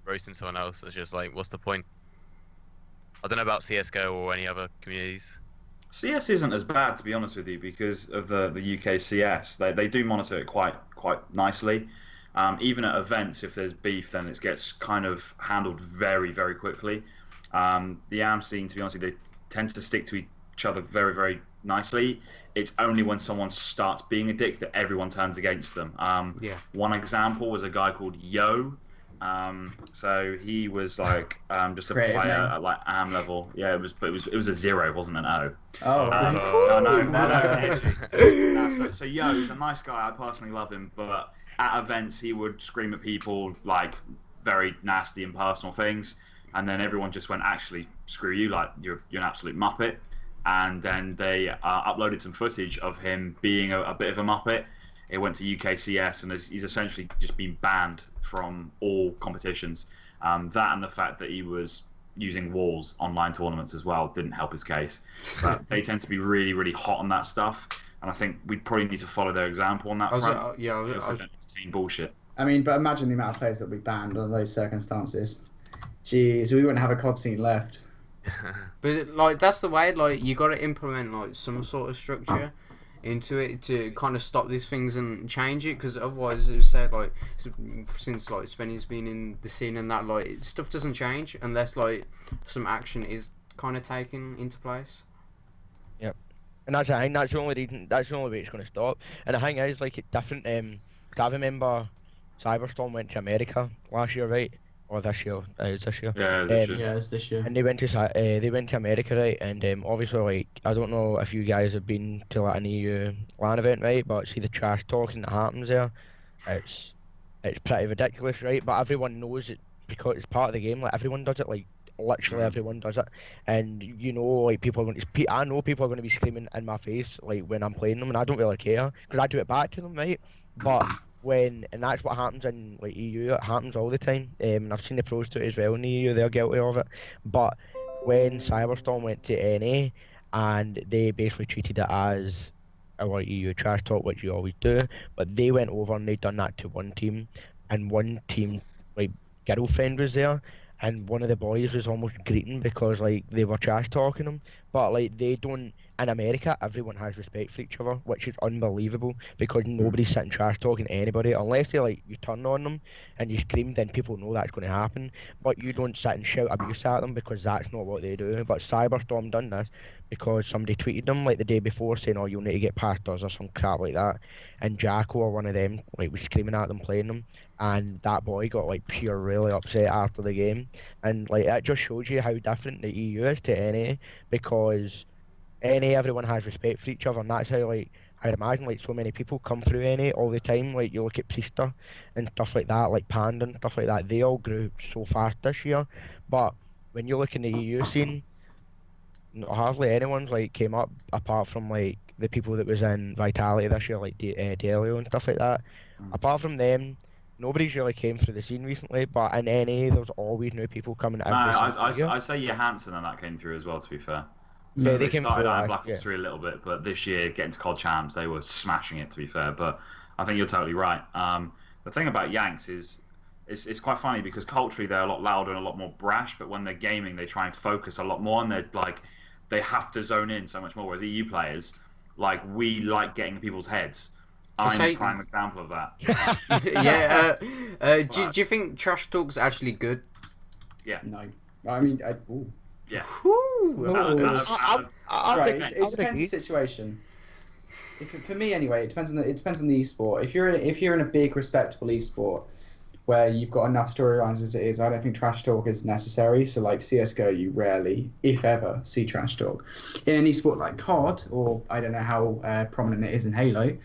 roasting someone else. It's just like, what's the point? I don't know about CS:GO or any other communities. CS isn't as bad, to be honest with you, because of the UK CS. They do monitor it quite nicely. Even at events, if there's beef, then it gets kind of handled very, very quickly. The AM scene, to be honest with you, they tend to stick to each other very, very nicely. It's only when someone starts being a dick that everyone turns against them. One example was a guy called Yo. So he was like just a player at like AM level. Yeah, it was a 0, it wasn't an O. No. So Yo, he's a nice guy. I personally love him, but at events he would scream at people like very nasty and personal things, and then everyone just went, actually, screw you, like you're an absolute muppet. And then they uploaded some footage of him being a bit of a muppet. It went to UKCS, and he's essentially just been banned from all competitions. That and the fact that he was using walls online tournaments as well didn't help his case. But they tend to be really, really hot on that stuff, and I think we probably need to follow their example on that front. It's bullshit. I mean, but imagine the amount of players that we banned under those circumstances. Jeez, we wouldn't have a CoD scene left. But like that's the way, like you got to implement like some sort of structure into it to kind of stop these things and change it, because otherwise, as you said, like since like Spenny's been in the scene and that, like stuff doesn't change unless like some action is kind of taken into place. Yep, and that's the thing. That's the only reason. That's the only way it's going to stop. And the thing is, like, it's different. Cause I remember Cyberstorm went to America last year, right? or this year. It's this year. Yeah, it's this year. Yeah, it's this year. And they went to America, right? And obviously, like, I don't know if you guys have been to like an EU LAN event, right? But see the trash talking that happens there, it's pretty ridiculous, right? But everyone knows it because it's part of the game. Like everyone does it, like literally everyone does it. And you know, like people are going to, I know people are going to be screaming in my face like when I'm playing them, and I don't really care because I do it back to them, right? But and that's what happens in like EU. It happens all the time. And I've seen the pros do it as well in the EU. They're guilty of it. But when Cyberstorm went to NA and they basically treated it as our EU trash talk, which you always do, but they went over and they done that to one team, and one team like girlfriend was there, and one of the boys was almost greeting because like they were trash talking him, but like they don't. In America, everyone has respect for each other, which is unbelievable because nobody's sitting trash talking to anybody unless they like you turn on them and you scream. Then people know that's going to happen, but you don't sit and shout abuse at them because that's not what they do. But Cyberstorm done this because somebody tweeted them like the day before saying, "Oh, you'll need to get past us" or some crap like that, and Jacko or one of them like was screaming at them playing them, and that boy got like pure really upset after the game, and like it just shows you how different the EU is to NA because NA everyone has respect for each other, and that's how like I'd imagine like so many people come through NA all the time. Like you look at Priester and stuff like that, like Panda and stuff like that, they all grew so fast this year. But when you look in the EU scene, hardly anyone's like came up apart from like the people that was in Vitality this year, like Delio and stuff like that. Apart from them, nobody's really came through the scene recently. But in NA, there's always new people coming out. I say Johansson and that came through as well. To be fair. So Yeah, they they came started through, out in Black Ops 3 a little bit, but this year, getting to CoD Champs, they were smashing it, to be fair. But I think you're totally right. The thing about Yanks is it's quite funny because culturally they're a lot louder and a lot more brash, but when they're gaming, they try and focus a lot more, and they're like, they have to zone in so much more. Whereas EU players, like, we like getting in people's heads. I'm a prime example of that. Yeah. Do you think trash talk's actually good? Yeah. No. I mean, Yeah. Right, it depends on the situation. For me, anyway, it depends on the esport. If you're in a big, respectable esport where you've got enough storylines as it is, I don't think trash talk is necessary. So, like CS:GO, you rarely, if ever, see trash talk. In an esport like CoD, or I don't know how prominent it is in Halo,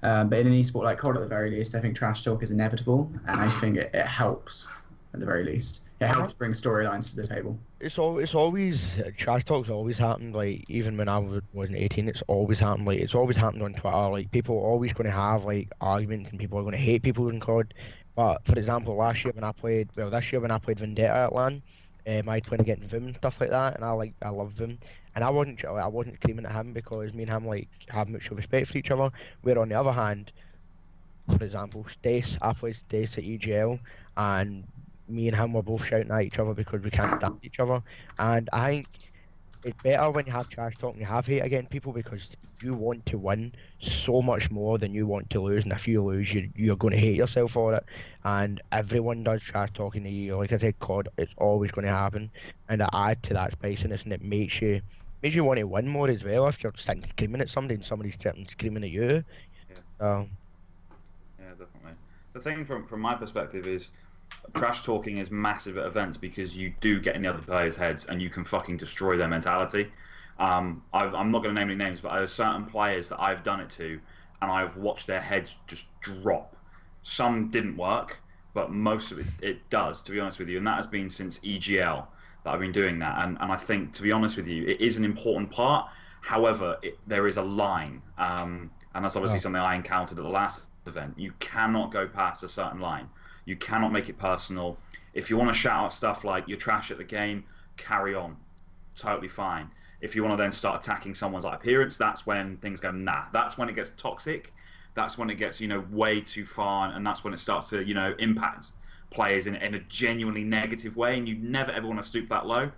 but in an esport like CoD, at the very least, I think trash talk is inevitable, and I think it helps at the very least. It helps bring storylines to the table. It's always trash talk's always happened. Like even when I wasn't 18, it's always happened. Like it's always happened on Twitter. Like people are always going to have like arguments, and people are going to hate people in COD. But for example, this year when I played Vendetta at LAN, I played against Vim and stuff like that, and I love Vim, and I wasn't screaming at him because me and him like have mutual respect for each other. Where on the other hand, for example, I played Stace at EGL, and me and him were both shouting at each other because we can't stand each other. And I think it's better when you have trash talk and you have hate against people because you want to win so much more than you want to lose. And if you lose, you're going to hate yourself for it. And everyone does trash talk in the year. Like I said, COD, it's always going to happen. And to add to that spiciness, and it makes you want to win more as well if you're sitting screaming at somebody and somebody's sitting screaming at you. Yeah, definitely. The thing from my perspective is, trash talking is massive at events because you do get in the other players' heads and you can fucking destroy their mentality. I'm not going to name any names, but there are certain players that I've done it to, and I've watched their heads just drop. Some didn't work, but most of it does, to be honest with you. And that has been since EGL that I've been doing that. And I think, to be honest with you, it is an important part. However, there is a line, and that's obviously something I encountered at the last event. You cannot go past a certain line. You cannot make it personal. If you want to shout out stuff like you're trash at the game, carry on. Totally fine. If you want to then start attacking someone's appearance, that's when things go nah. That's when it gets toxic. That's when it gets, way too far, and that's when it starts to, impact players in a genuinely negative way, and you never ever want to stoop that low.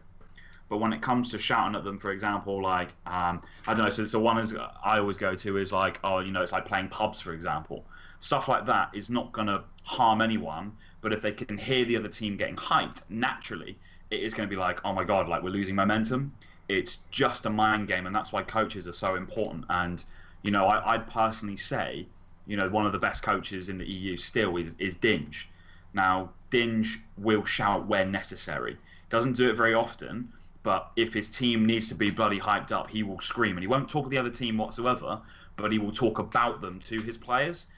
But when it comes to shouting at them, for example, like, I don't know, so the one I always go to is like, it's like playing pubs, for example. Stuff like that is not going to harm anyone, but if they can hear the other team getting hyped, naturally, it is going to be like, oh my god, like we're losing momentum. It's just a mind game, and that's why coaches are so important. And, I'd personally say, one of the best coaches in the EU still is Dinge. Now, Dinge will shout where necessary. Doesn't do it very often, but if his team needs to be bloody hyped up, he will scream. And he won't talk to the other team whatsoever, but he will talk about them to his players.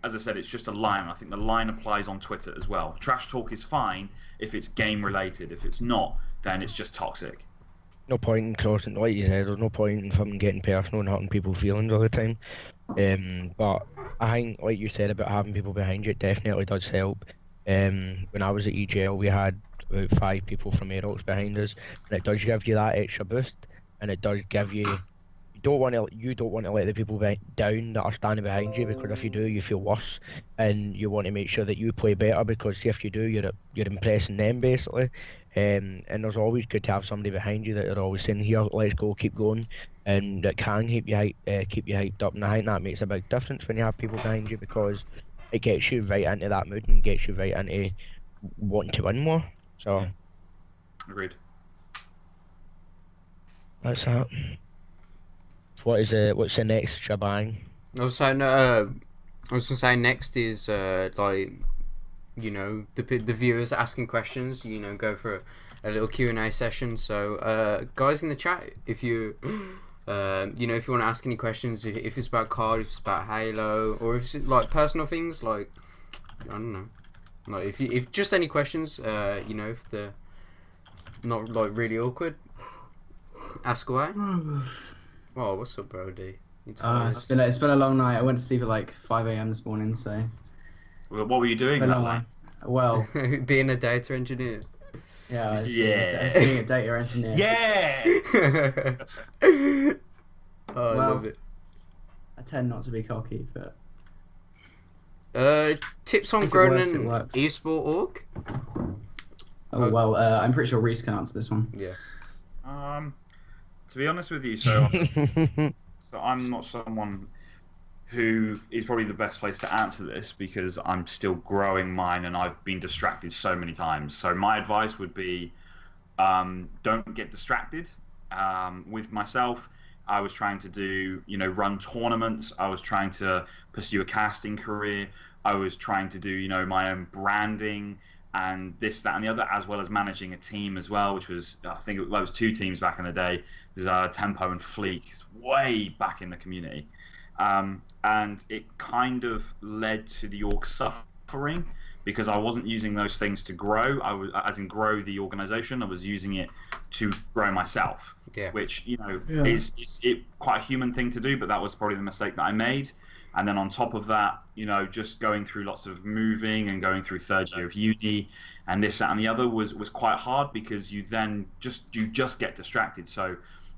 As I said, it's just a line. I think the line applies on Twitter as well. Trash talk is fine if it's game related. If it's not, then it's just toxic. No point in crossing, like you said, there's no point in fucking getting personal and hurting people's feelings all the time. But I think, like you said about having people behind you, it definitely does help. When I was at EGL, we had about 5 people from Aerox behind us, and it does give you that extra boost, and it does give you. You don't want to let the people down that are standing behind you, because if you do, you feel worse, and you want to make sure that you play better, because if you do, you're impressing them basically. And there's always good to have somebody behind you that are always saying, "Here, let's go, keep going," and that can keep you hyped up. And I think that makes a big difference when you have people behind you, because it gets you right into that mood and gets you right into wanting to win more. So, agreed. That's that. What's the next shebang? I was gonna say next is like, you know, the viewers asking questions. You know, go for a little Q&A session. So guys in the chat, if you you know, if you want to ask any questions, if it's about CoD, if it's about Halo, or if it's like personal things, like I don't know, like if just any questions, you know, if they're not like really awkward, ask away. Oh, what's up, bro? D? It's been a long night. I went to sleep at like 5 a.m. this morning. So. What were you doing that night? Well, being a data engineer. Yeah. Being a data engineer. Yeah. I love it. I tend not to be cocky, but. Tips on growing an esport org. Oh well, I'm pretty sure Reese can answer this one. Yeah. To be honest with you, so I'm not someone who is probably the best place to answer this, because I'm still growing mine and I've been distracted so many times. So my advice would be, don't get distracted. With myself, I was trying to do, you know, run tournaments. I was trying to pursue a casting career. I was trying to do, you know, my own branding and this, that, and the other, as well as managing a team as well, which was, I think it was 2 teams back in the day. It was Tempo and Fleek, way back in the community. And it kind of led to the org suffering, because I wasn't using those things to grow. As in grow the organization. I was using it to grow myself, which, you know, is quite a human thing to do, but that was probably the mistake that I made. And then on top of that, you know, just going through lots of moving and going through 3rd year of uni and this, that, and the other was quite hard, because you then just get distracted. So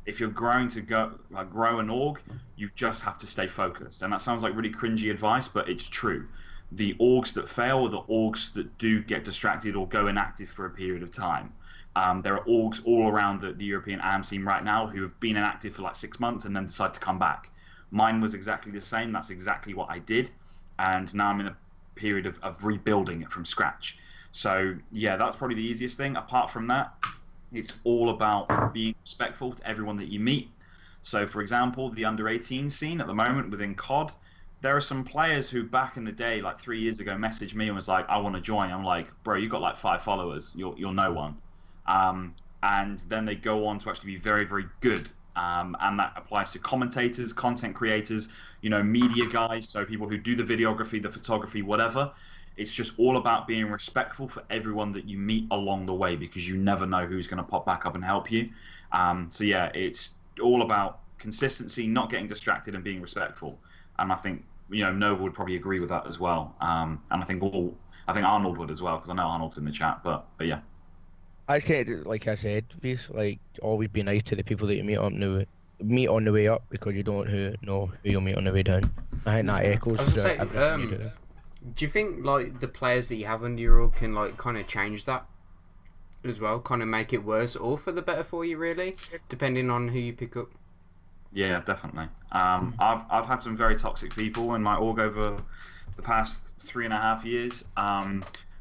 if you're growing to grow an org, you just have to stay focused. And that sounds like really cringy advice, but it's true. The orgs that fail are the orgs that do get distracted or go inactive for a period of time. There are orgs all around the European AM scene right now who have been inactive for like 6 months and then decide to come back. Mine was exactly the same. That's exactly what I did. And now I'm in a period of rebuilding it from scratch. So, yeah, that's probably the easiest thing. Apart from that, it's all about being respectful to everyone that you meet. So, for example, the under-18 scene at the moment within CoD, there are some players who back in the day, like 3 years ago, messaged me and was like, I want to join. I'm like, bro, you got like 5 followers. You're no one. And then they go on to actually be very, very good. And that applies to commentators, content creators, you know, media guys, so people who do the videography, the photography, whatever. It's just all about being respectful for everyone that you meet along the way, because you never know who's going to pop back up and help you. So yeah, it's all about consistency, not getting distracted, and being respectful. And I think, you know, Nova would probably agree with that as well. And I think Arnold would as well, because I know Arnold's in the chat. But yeah. I said, like I said, like always be nice to the people that you meet on the way up, because you don't know who you'll meet on the way down. I think that echoes. I was gonna say, do you think like the players that you have under your org can like kind of change that as well, kind of make it worse or for the better for you, really, depending on who you pick up? Yeah, definitely. I've had some very toxic people in my org over the past 3.5 years.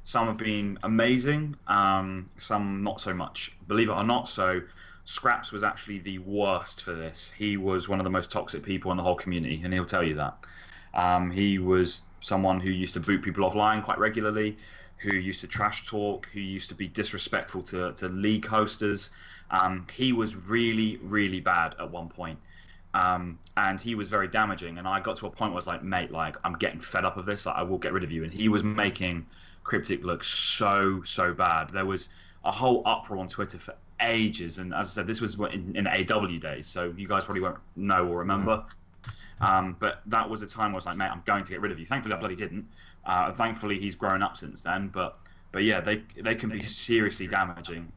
Some have been amazing, some not so much, believe it or not. So Scraps was actually the worst for this. He was one of the most toxic people in the whole community, and he'll tell you that. He was someone who used to boot people offline quite regularly, who used to trash talk, who used to be disrespectful to league hosters. He was really, really bad at one point. And he was very damaging. And I got to a point where I was like, mate, like, I'm getting fed up of this. Like, I will get rid of you. And he was making Cryptic look so bad. There was a whole uproar on Twitter for ages. And as I said, this was in AW days, so you guys probably won't know or remember. But that was a time where I was like, mate, I'm going to get rid of you. Thankfully, I bloody didn't. Thankfully, he's grown up since then. But yeah, they can be seriously damaging.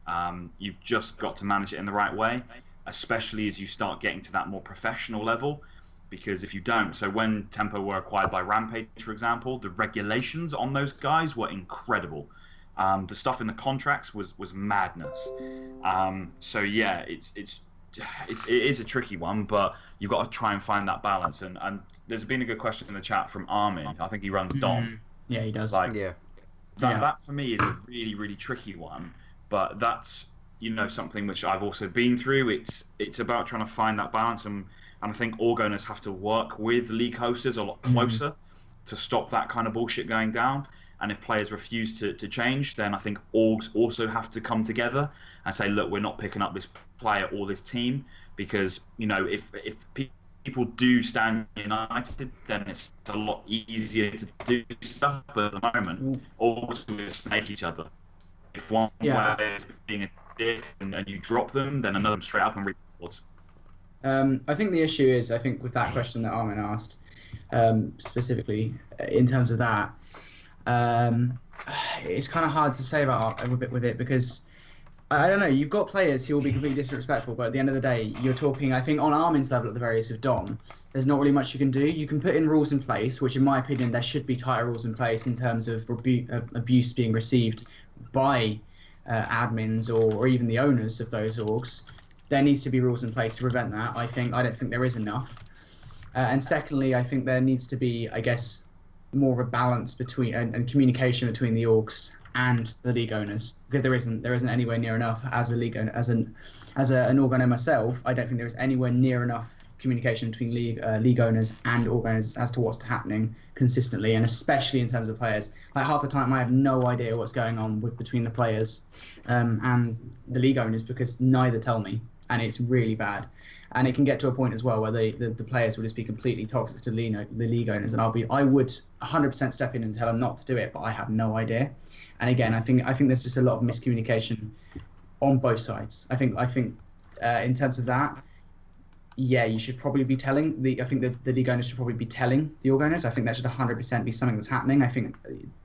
You've just got to manage it in the right way, especially as you start getting to that more professional level. Because if you don't, so when Tempo were acquired by Rampage, for example, the regulations on those guys were incredible. The stuff in the contracts was madness. So yeah, it is a tricky one, but you've got to try and find that balance. And there's been a good question in the chat from Armin. I think he runs Dom. Yeah, he does. That for me is a really, really tricky one. But that's, you know, something which I've also been through. It's about trying to find that balance, and I think org owners have to work with league hosters a lot closer to stop that kind of bullshit going down. And if players refuse to change, then I think orgs also have to come together and say, look, we're not picking up this player or this team, because, you know, if people do stand united, then it's a lot easier to do stuff. But at the moment, orgs will snake each other. If one player is being a dick and you drop them, then another straight up and reports. I think the issue is, I think with that question that Armin asked, specifically in terms of that, it's kind of hard to say about with it, because I don't know, you've got players who will be completely disrespectful, but at the end of the day, you're talking, I think, on Armin's level at the very least with Dom, there's not really much you can do. You can put in rules in place, which in my opinion, there should be tighter rules in place in terms of abuse being received by admins or even the owners of those orgs. There needs to be rules in place to prevent that. I don't think there is enough. And secondly, I think there needs to be, I guess, more of a balance between and communication between the orgs and the league owners, because there isn't anywhere near enough as a league owner, as an org owner myself. I don't think there is anywhere near enough communication between league owners and org owners as to what's happening consistently, and especially in terms of players. Like, half the time I have no idea what's going on between the players and the league owners, because neither tell me, and it's really bad. And it can get to a point as well where the players will just be completely toxic to the league owners, and I would 100% step in and tell them not to do it, but I have no idea. And again, I think there's just a lot of miscommunication on both sides. I think in terms of that, yeah, you should probably be telling I think the league owners should probably be telling the org owners. I think that should 100% be something that's happening. I think,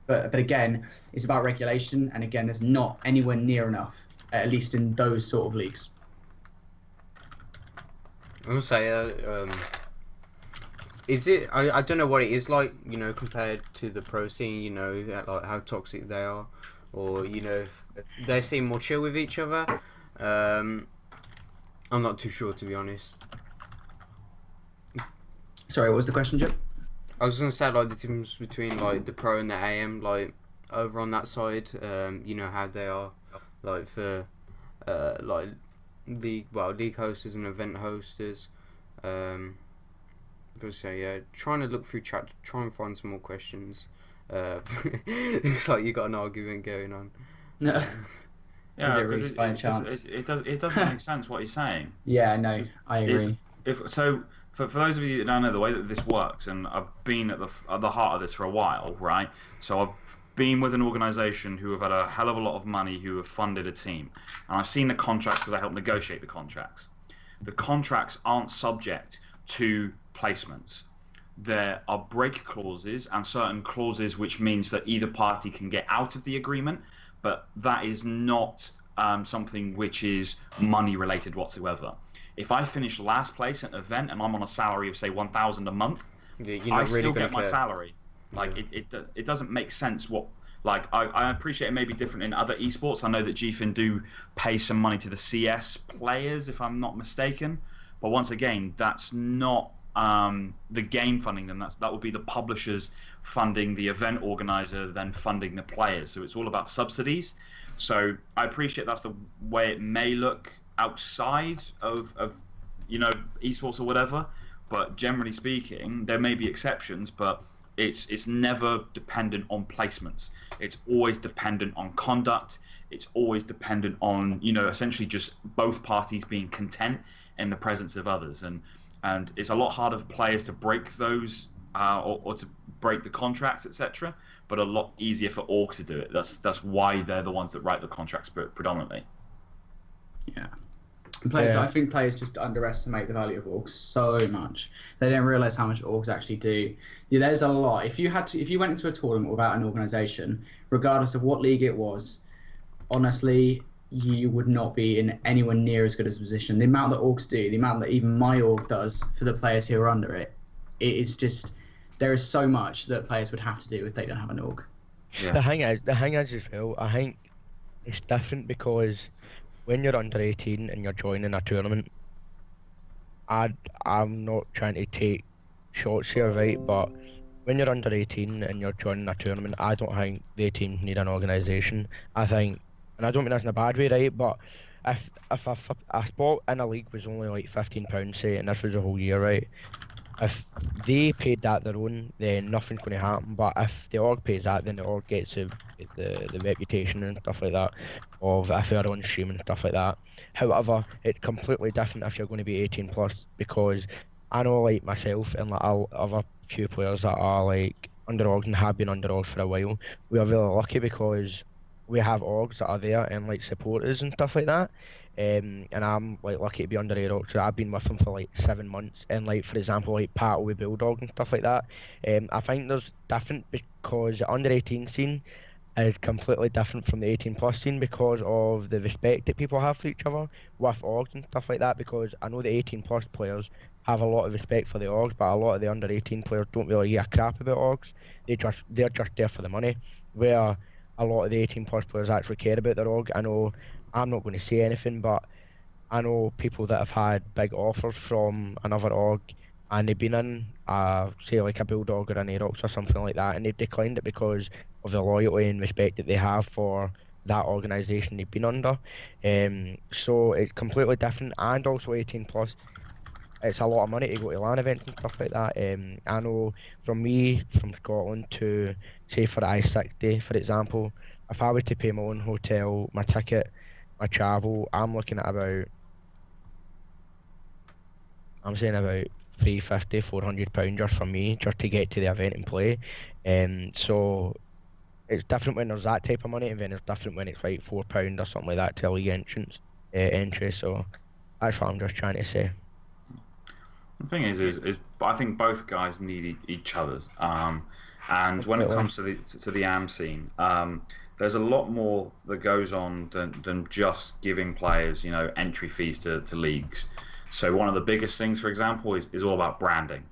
but again, it's about regulation, and again, there's not anywhere near enough, at least in those sort of leagues. I would say, is it? I don't know what it is like, you know, compared to the pro scene. You know, like how toxic they are, or you know, if they seem more chill with each other. I'm not too sure, to be honest. Sorry, what was the question, Jim? I was gonna say, like, the difference between like the pro and the AM, like over on that side. You know how they are, like for like league hosters and event hosters. But so yeah, trying to look through chat to try and find some more questions. It's like you got an argument going on. Yeah, chance? It doesn't make sense what he's saying. Yeah, no, I agree. For those of you that don't know the way that this works, and I've been at the heart of this for a while, right? So I've been with an organisation who have had a hell of a lot of money, who have funded a team, and I've seen the contracts because I helped negotiate the contracts. The contracts aren't subject to placements. There are break clauses and certain clauses which means that either party can get out of the agreement, but that is not something which is money related whatsoever. If I finish last place at an event and I'm on a salary of say 1,000 a month, I still get my salary. Like it doesn't make sense what. Like I appreciate it may be different in other esports. I know that GFIN do pay some money to the CS players, if I'm not mistaken. But once again, that's not the game funding them. That would be the publishers funding the event organizer, then funding the players. So it's all about subsidies. So I appreciate that's the way it may look outside of you know, esports or whatever. but generally speaking, there may be exceptions, but it's never dependent on placements. It's always dependent on conduct. It's always dependent on, essentially just both parties being content in the presence of others. And it's a lot harder for players to break those or to break the contracts, etc. But a lot easier for orgs to do it. That's why they're the ones that write the contracts predominantly. Yeah. I think players just underestimate the value of orgs so much. They don't realize how much orgs actually do. Yeah, there's a lot. If you went into a tournament without an organization, regardless of what league it was, honestly, you would not be in anywhere near as good as a position. The amount that orgs do, the amount that even my org does for the players who are under it, it is just, there is so much that players would have to do if they don't have an org. Yeah. The thing is as well, I think it's different because when you're under 18 and you're joining a tournament, I'm not trying to take shots here, right? But when you're under 18 and you're joining a tournament, I don't think the team need an organisation. I think, and I don't mean that in a bad way, right? But if a spot in a league was only like £15, say, and this was a whole year, right? If they paid that their own, then nothing's going to happen. But if the org pays that, then the org gets the reputation and stuff like that of if they're on stream and stuff like that. However, it's completely different if you're going to be 18 plus, because I know, like myself and like other few players that are like under orgs and have been under orgs for a while, we are really lucky because we have orgs that are there and like support us and stuff like that. And I'm like lucky to be under a org, so I've been with them for like 7 months. And like for example, like Pat with Bulldog and stuff like that. I think there's different because the under 18 scene is completely different from the 18 plus scene because of the respect that people have for each other with orgs and stuff like that. Because I know the 18 plus players have a lot of respect for the orgs, but a lot of the under 18 players don't really give a crap about orgs. They're just there for the money. Where a lot of the 18 plus players actually care about their org. I know I'm not going to say anything, but I know people that have had big offers from another org and they've been in, say like a Bulldog or an Aerox or something like that, and they've declined it because of the loyalty and respect that they have for that organisation they've been under. So it's completely different, and also 18 plus. It's a lot of money to go to LAN events and stuff like that. I know from Scotland to, say for the I-60, for example, if I was to pay my own hotel, my ticket, my travel, I'm looking at about £350, £400 just for me, just to get to the event and play. So it's different when there's that type of money, and then it's different when it's like £4 or something like that to a league entry. So that's what I'm just trying to say. The thing is I think both guys need each other. And when it comes to the AM scene, there's a lot more that goes on than just giving players, entry fees to leagues. So one of the biggest things, for example, is all about branding.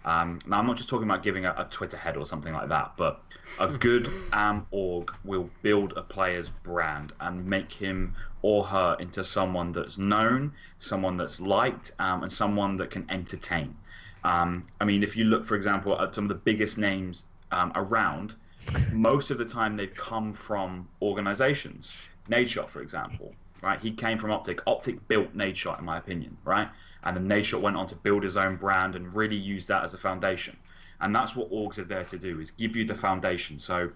Now, I'm not just talking about giving a Twitter head or something like that, but a good AM org will build a player's brand and make him or her into someone that's known, someone that's liked, and someone that can entertain. I mean, if you look, for example, at some of the biggest names around, most of the time they've come from organizations. Nadeshot, for example, right? He came from Optic. Optic built Nadeshot, in my opinion, right? And then Nadeshot went on to build his own brand and really use that as a foundation. And that's what orgs are there to do, is give you the foundation. So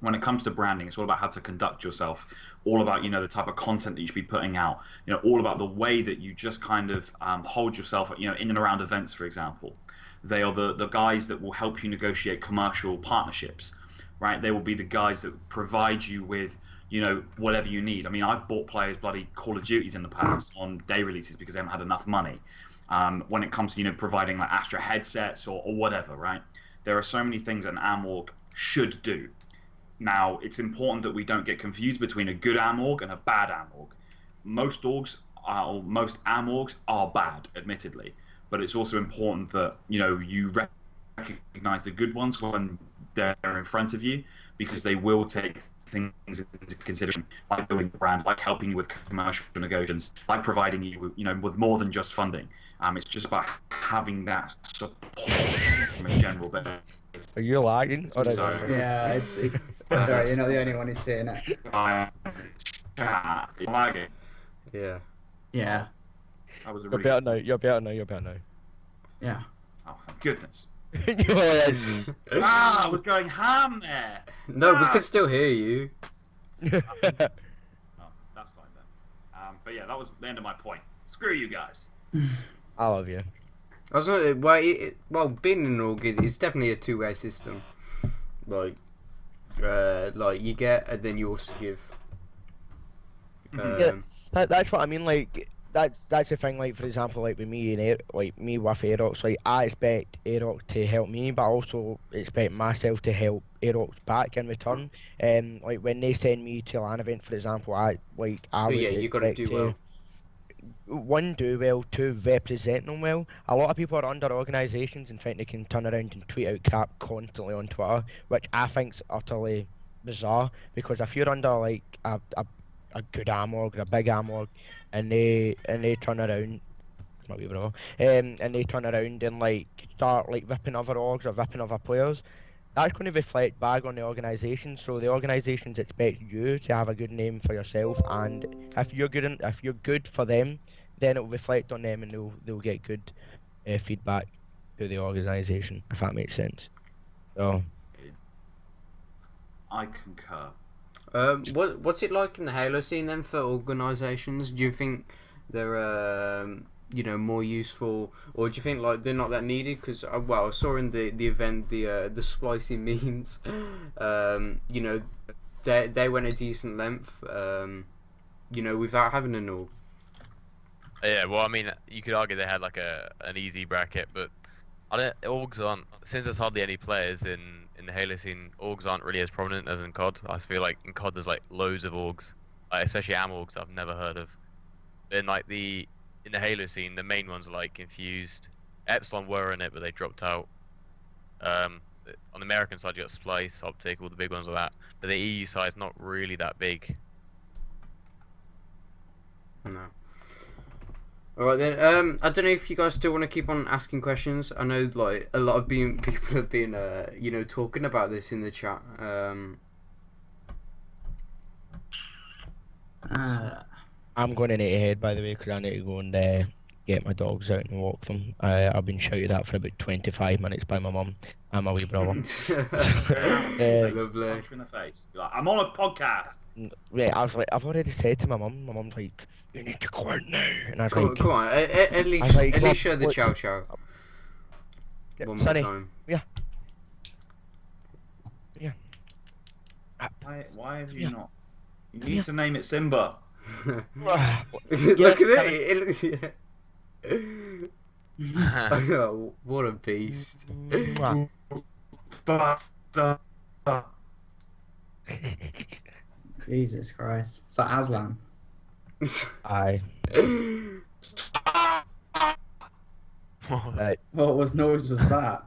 when it comes to branding, it's all about how to conduct yourself, all about, the type of content that you should be putting out, all about the way that you just kind of hold yourself, in and around events, for example. They are the guys that will help you negotiate commercial partnerships, right? They will be the guys that provide you with, whatever you need. I mean, I've bought players bloody Call of Duties in the past on day releases because they haven't had enough money. When it comes to, providing like Astra headsets or whatever, right? There are so many things an AM org should do. Now, it's important that we don't get confused between a good AM org and a bad AM org. Most orgs, or most AM orgs are bad, admittedly. But it's also important that, you recognize the good ones when they're in front of you, because they will take things into consideration, like building the brand, like helping you with commercial negotiations, like providing you with more than just funding. It's just about having that support from a general basis. Are you lagging? Yeah, it's right, you're not the only one who's saying it. Lagging. Yeah. Yeah. That was You're better now. Yeah. Oh, thank goodness. Yes. I was going ham there. No, we can still hear you. Oh, that's fine then. But yeah, that was the end of my point. Screw you guys. I love you. I was not, well, being in an org is definitely a two-way system. Like you get and then you also give. Yeah, that's what I mean. Like that's the thing. Like for example, like with me and me with Aerox, like I expect Aerox to help me, but I also expect myself to help Aerox back in return. Like when they send me to an event, for example, I would you got to do well. One, do well. Two, represent them well. A lot of people are under organisations and think they can turn around and tweet out crap constantly on Twitter, which I think's utterly bizarre. Because if you're under like a good AMOG or a big AMOG, and they turn around, not wee bro, and they turn around and like start like ripping other orgs or ripping other players, that's going to reflect back on the organisation. So the organisations expect you to have a good name for yourself, and if you're good for them, then it will reflect on them, and they'll get good feedback to the organisation, if that makes sense. So I concur. What's it like in the Halo scene then for organisations? Do you think they're more useful, or do you think like they're not that needed? Because I saw in the event the splicing memes, they went a decent length, without having an org. Yeah, well, I mean, you could argue they had like an easy bracket, but orgs aren't, since there's hardly any players in the Halo scene. Orgs aren't really as prominent as in CoD. I feel like in CoD there's like loads of orgs, especially AMORGs I've never heard of. Then like in the Halo scene, the main ones are like Confused. Epsilon were in it, but they dropped out. On the American side, you got Splice, Optic, all the big ones like that. But the EU side is not really that big. No. Alright then, I don't know if you guys still want to keep on asking questions. I know like a lot of people have been talking about this in the chat. I'm going to need to head, by the way, because I need to go and get my dogs out and walk them. I've been shouted at for about 25 minutes by my mum and my wee brother. Lovely. Punch in the face. You're like, I'm on a podcast. Yeah, I was like, I've already said to my mum. My mum's like, you need to go out now. And I was come on, at least show the chow chow. One more time. Yeah. Why have you not? You need to name it Simba. Look at it. Oh, what a beast. Jesus Christ. It's like Aslan. Aye. Right. What noise was that?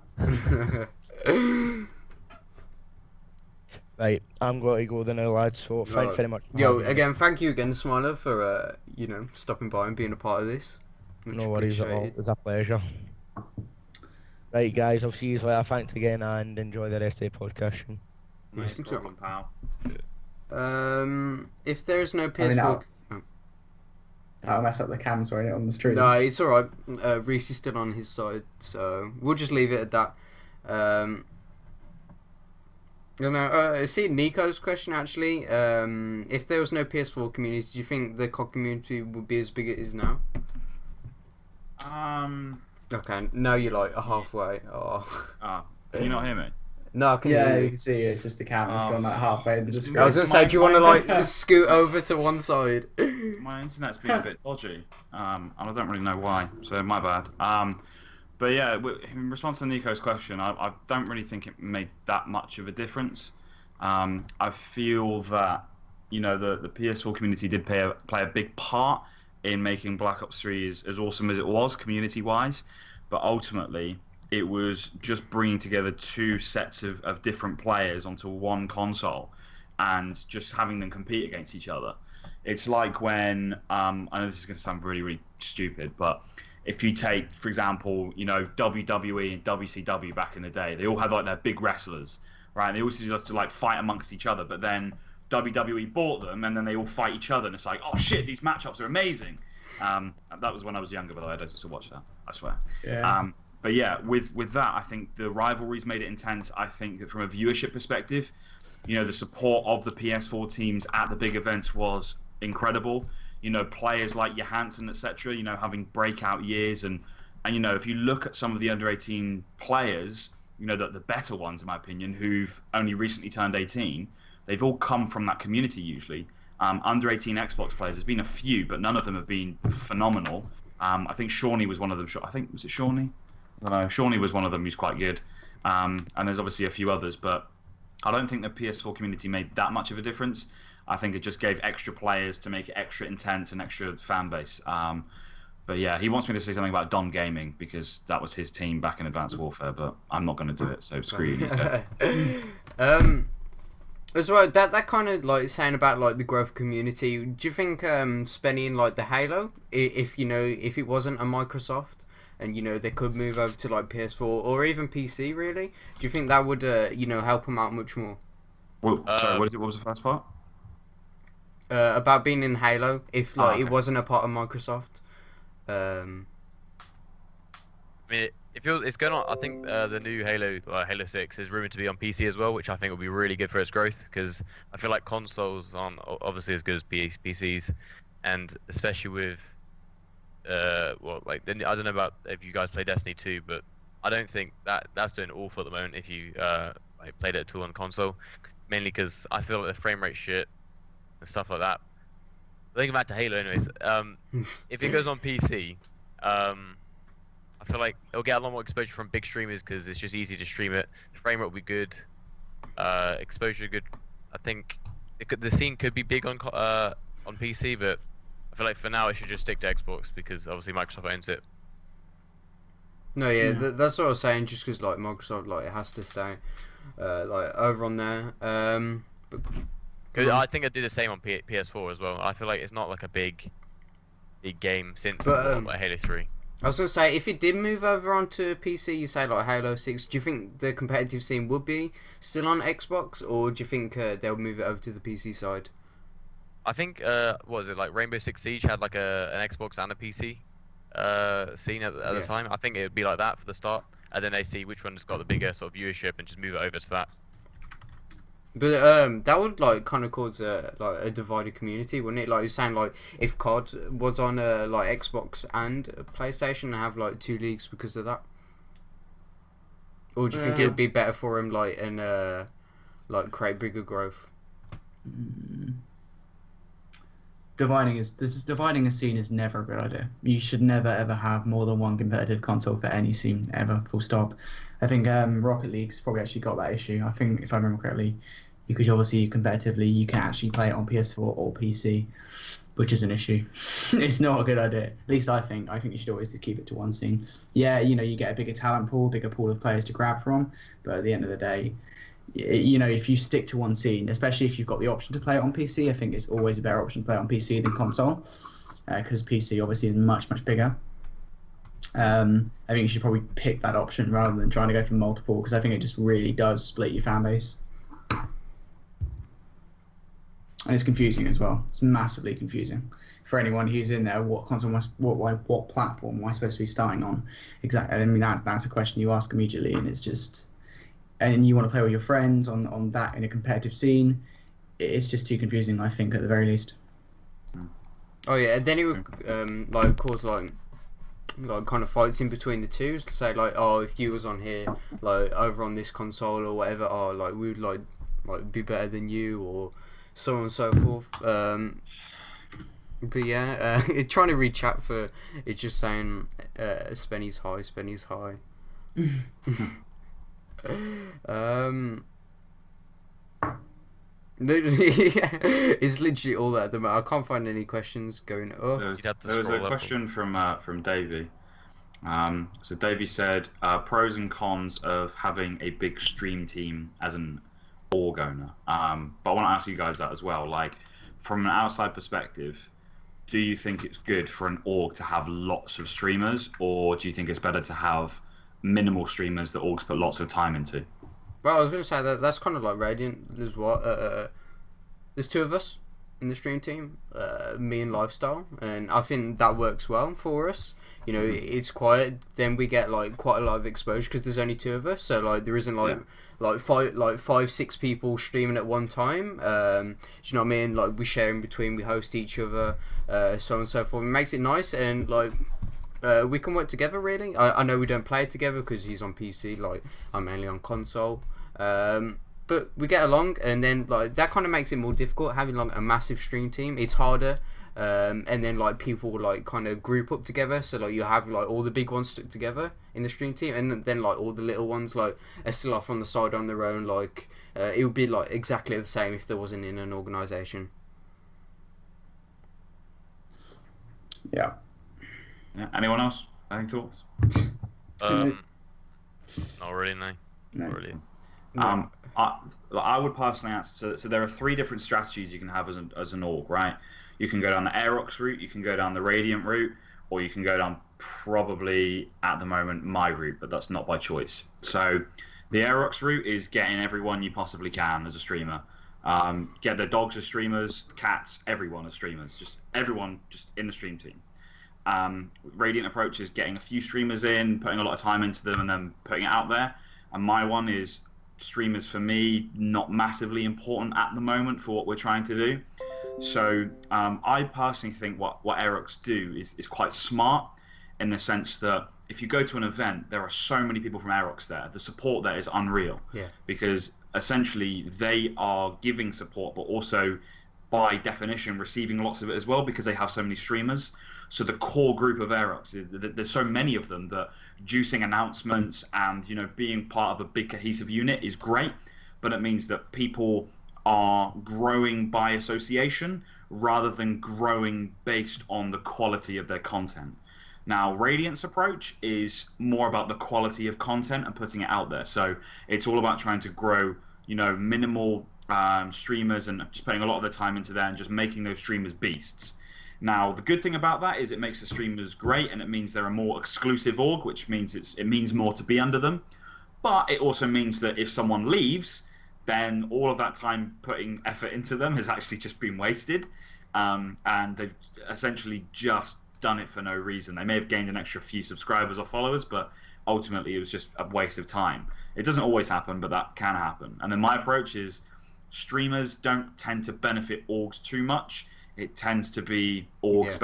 Right, I'm going to go then now, lads, so thanks very much. Again, thank you again, Smiler, for, stopping by and being a part of this. No worries at all, it was a pleasure. Right, guys, I'll see you later. Thanks again, and enjoy the rest of the podcast. No problem, pal. If there's no PS4... That'll mess up the cams right on the stream. No, it's alright. Reese is still on his side, so we'll just leave it at that. See Nico's question actually. If there was no PS4 community, do you think the CoD community would be as big as it is now? Okay, now you're like halfway. Can you not hear me? No, I can hear you. You can see it's just the camera's gone like halfway. I was gonna say, do you want to like scoot over to one side? My internet's been a bit dodgy, and I don't really know why, so my bad. But yeah, in response to Nico's question, I don't really think it made that much of a difference. I feel that the PS4 community did play a big part in making Black Ops 3 as awesome as it was community-wise, but ultimately it was just bringing together two sets of different players onto one console and just having them compete against each other. It's like when I know this is going to sound really, really stupid, but if you take, for example, WWE and WCW back in the day, they all had like their big wrestlers, right? And they also used to like fight amongst each other, but then WWE bought them, and then they all fight each other, and it's like, oh shit, these matchups are amazing. That was when I was younger, by the way. I don't still watch that, I swear. Yeah. But yeah, with that, I think the rivalries made it intense. I think that from a viewership perspective, the support of the PS4 teams at the big events was incredible. Players like Johansson, etc. Having breakout years, and if you look at some of the under 18 players, the better ones in my opinion, who've only recently turned 18, they've all come from that community usually. Under 18 Xbox players, there's been a few, but none of them have been phenomenal. I think Shawnee was one of them. Was it Shawnee? I don't know. Shawnee was one of them who's quite good. And there's obviously a few others, but I don't think the PS4 community made that much of a difference. I think it just gave extra players to make it extra intense and extra fan base. But yeah, he wants me to say something about Don Gaming because that was his team back in Advanced Warfare, but I'm not going to do it, so screw you. As well, that kind of like saying about like the growth community. Do you think Spenny in like the Halo, if it wasn't a Microsoft and they could move over to like PS4 or even PC, really, do you think that would help them out much more? Well, sorry, what was the first part? About being in Halo, if like it wasn't a part of Microsoft. I mean, it's going on. I think the new Halo 6 is rumored to be on PC as well, which I think will be really good for its growth because I feel like consoles aren't obviously as good as PCs, and especially with I don't know about if you guys play Destiny 2, but I don't think that's doing awful at the moment if you played it at all on console, mainly because I feel like the frame rate shit and stuff like that. Thinking back to Halo, anyways, if it goes on PC, I feel like it'll get a lot more exposure from big streamers because it's just easy to stream it. The frame rate will be good, exposure good. I think the scene could be big on PC, but I feel like for now it should just stick to Xbox because obviously Microsoft owns it. No, yeah, that's what I was saying. Just because like Microsoft, like it has to stay like over on there. I think I do the same on PS4 as well. I feel like it's not like a big game since Halo 3. I was gonna say, if it did move over onto PC, you say like Halo 6, do you think the competitive scene would be still on Xbox, or do you think they'll move it over to the PC side? I think what was it, like Rainbow Six Siege had like an Xbox and a PC scene at the time. I think it would be like that for the start, and then they see which one's got the bigger sort of viewership and just move it over to that. But that would like kind of cause a divided community, wouldn't it? Like you're saying, like if CoD was on like Xbox and PlayStation and have like two leagues because of that, or do you think it would be better for him like and like create bigger growth? Dividing a scene is never a good idea. You should never ever have more than one competitive console for any scene ever. Full stop. I think Rocket League's probably actually got that issue. I think if I remember correctly, because obviously competitively you can actually play it on PS4 or PC, which is an issue. It's not a good idea. At least I think you should always just keep it to one scene. Yeah, you get a bigger talent pool, bigger pool of players to grab from, but at the end of the day, if you stick to one scene, especially if you've got the option to play it on PC, I think it's always a better option to play it on PC than console, because PC obviously is much, much bigger. I think you should probably pick that option rather than trying to go for multiple, because I think it just really does split your fan base. And it's confusing as well. It's massively confusing for anyone who's in there. What console, what platform am I supposed to be starting on? Exactly. I mean, that's a question you ask immediately, and it's just, and you want to play with your friends on that in a competitive scene. It's just too confusing, I think, at the very least. Oh yeah, and then it would like cause like kind of fights in between the two. So say like, oh, if you was on here, like over on this console or whatever, oh, like we would like be better than you, or so on and so forth. But yeah, trying to read chat for it's just saying Spenny's high. It's literally all that at the moment. I can't find any questions going up. There was a question from Davey. So Davey said pros and cons of having a big stream team as an org owner. But I want to ask you guys that as well. Like, from an outside perspective, do you think it's good for an org to have lots of streamers, or do you think it's better to have minimal streamers that orgs put lots of time into? Well, I was going to say that's kind of like Radiant. There's what? There's two of us. in the stream team, me and Lifestyle, and I think that works well for us. You know, it's quiet, then we get like quite a lot of exposure because there's only two of us, so like there isn't like five, 6 people streaming at one time. Do you know what I mean? Like we share in between, we host each other, so on and so forth. It makes it nice, and like we can work together really. I know we don't play together because he's on PC, like I'm mainly on console. But we get along, and then like that kind of makes it more difficult having like a massive stream team. It's harder. And then like people like kind of group up together, so like you have like all the big ones stuck together in the stream team, and then like all the little ones like are still off on the side on their own. Like it would be like exactly the same if there wasn't in an organisation. Yeah. Anyone else? Any thoughts? Not really, no. Not really. I would personally answer. So there are 3 different strategies you can have as an org, right? You can go down the Aerox route, you can go down the Radiant route, or you can go down probably at the moment my route, but that's not by choice. So the Aerox route is getting everyone you possibly can as a streamer. Get the dogs as streamers, cats, everyone as streamers, just everyone just in the stream team. Radiant approach is getting a few streamers in, putting a lot of time into them, and then putting it out there. And my one is streamers, for me, not massively important at the moment for what we're trying to do. So I personally think what Aerox do is quite smart, in the sense that if you go to an event, there are so many people from Aerox there. The support there is unreal. Yeah. Because essentially they are giving support, but also by definition receiving lots of it as well, because they have so many streamers. So the core group of Aerox, there's so many of them that juicing announcements and being part of a big cohesive unit is great, but it means that people are growing by association rather than growing based on the quality of their content. Now, Radiant's approach is more about the quality of content and putting it out there. So it's all about trying to grow, minimal streamers and just putting a lot of their time into that and just making those streamers beasts. Now, the good thing about that is it makes the streamers great, and it means they're a more exclusive org, which means it means more to be under them. But it also means that if someone leaves, then all of that time putting effort into them has actually just been wasted, and they've essentially just done it for no reason. They may have gained an extra few subscribers or followers, but ultimately it was just a waste of time. It doesn't always happen, but that can happen. And then my approach is streamers don't tend to benefit orgs too much. It tends to be orgs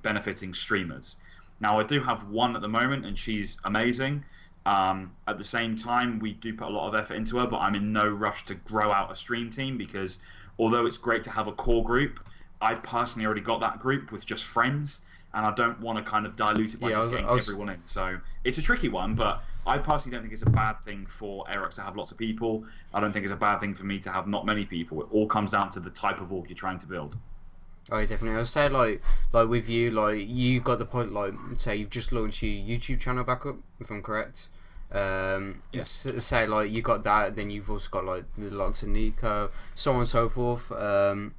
benefiting streamers. Now, I do have one at the moment, and she's amazing. At the same time, we do put a lot of effort into her, but I'm in no rush to grow out a stream team, because although it's great to have a core group, I've personally already got that group with just friends, and I don't want to kind of dilute it by just getting everyone in. So it's a tricky one, but I personally don't think it's a bad thing for Aerox to have lots of people. I don't think it's a bad thing for me to have not many people. It all comes down to the type of org you're trying to build. Oh, definitely. I would say like with you, like you got the point. Like, say you've just launched your YouTube channel back up, if I'm correct. Say like you got that, then you've also got like the likes of Nico, so on and so forth. And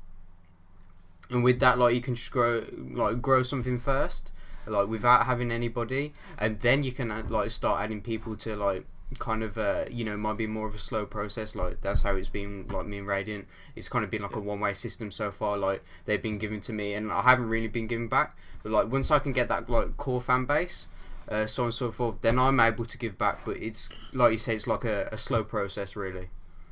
with that, like you can just grow something first, like without having anybody, and then you can like start adding people to like kind of might be more of a slow process. Like that's how it's been. Like me and Radiant, it's kind of been like a one-way system so far. Like they've been given to me, and I haven't really been giving back. But like once I can get that like core fan base, so on and so forth, then I'm able to give back. But it's like you say, it's like a slow process, really.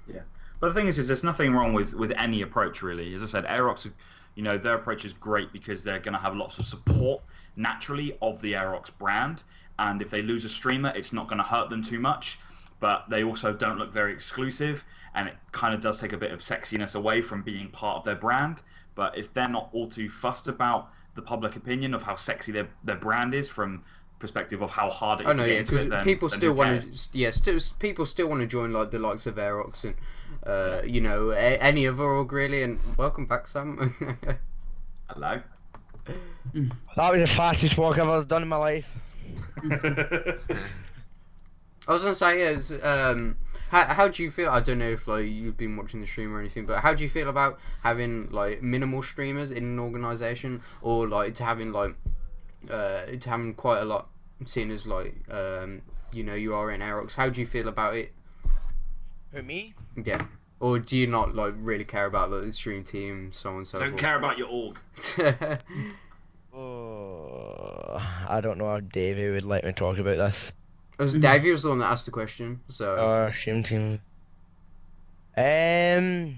Yeah, but the thing is there's nothing wrong with any approach, really. As I said, Aerox, their approach is great because they're going to have lots of support naturally of the Aerox brand. And if they lose a streamer, it's not going to hurt them too much. But they also don't look very exclusive, and it kind of does take a bit of sexiness away from being part of their brand. But if they're not all too fussed about the public opinion of how sexy their brand is from perspective of how hard it is to get into it, then people still want to, people still want to join like the likes of Aerox and any other org really. And welcome back, Sam. Hello. That was the fastest walk I've ever done in my life. I was gonna say, how do you feel? I don't know if like you've been watching the stream or anything, but how do you feel about having like minimal streamers in an organisation, or like to having quite a lot, seeing as like you are in Aerox? How do you feel about it? Who, me? Yeah. Or do you not like really care about like, the stream team, so on and so Don't forth? care about your org. Oh, I don't know how Davey would let me talk about this. It was Davey was the one that asked the question, so. Stream team. There's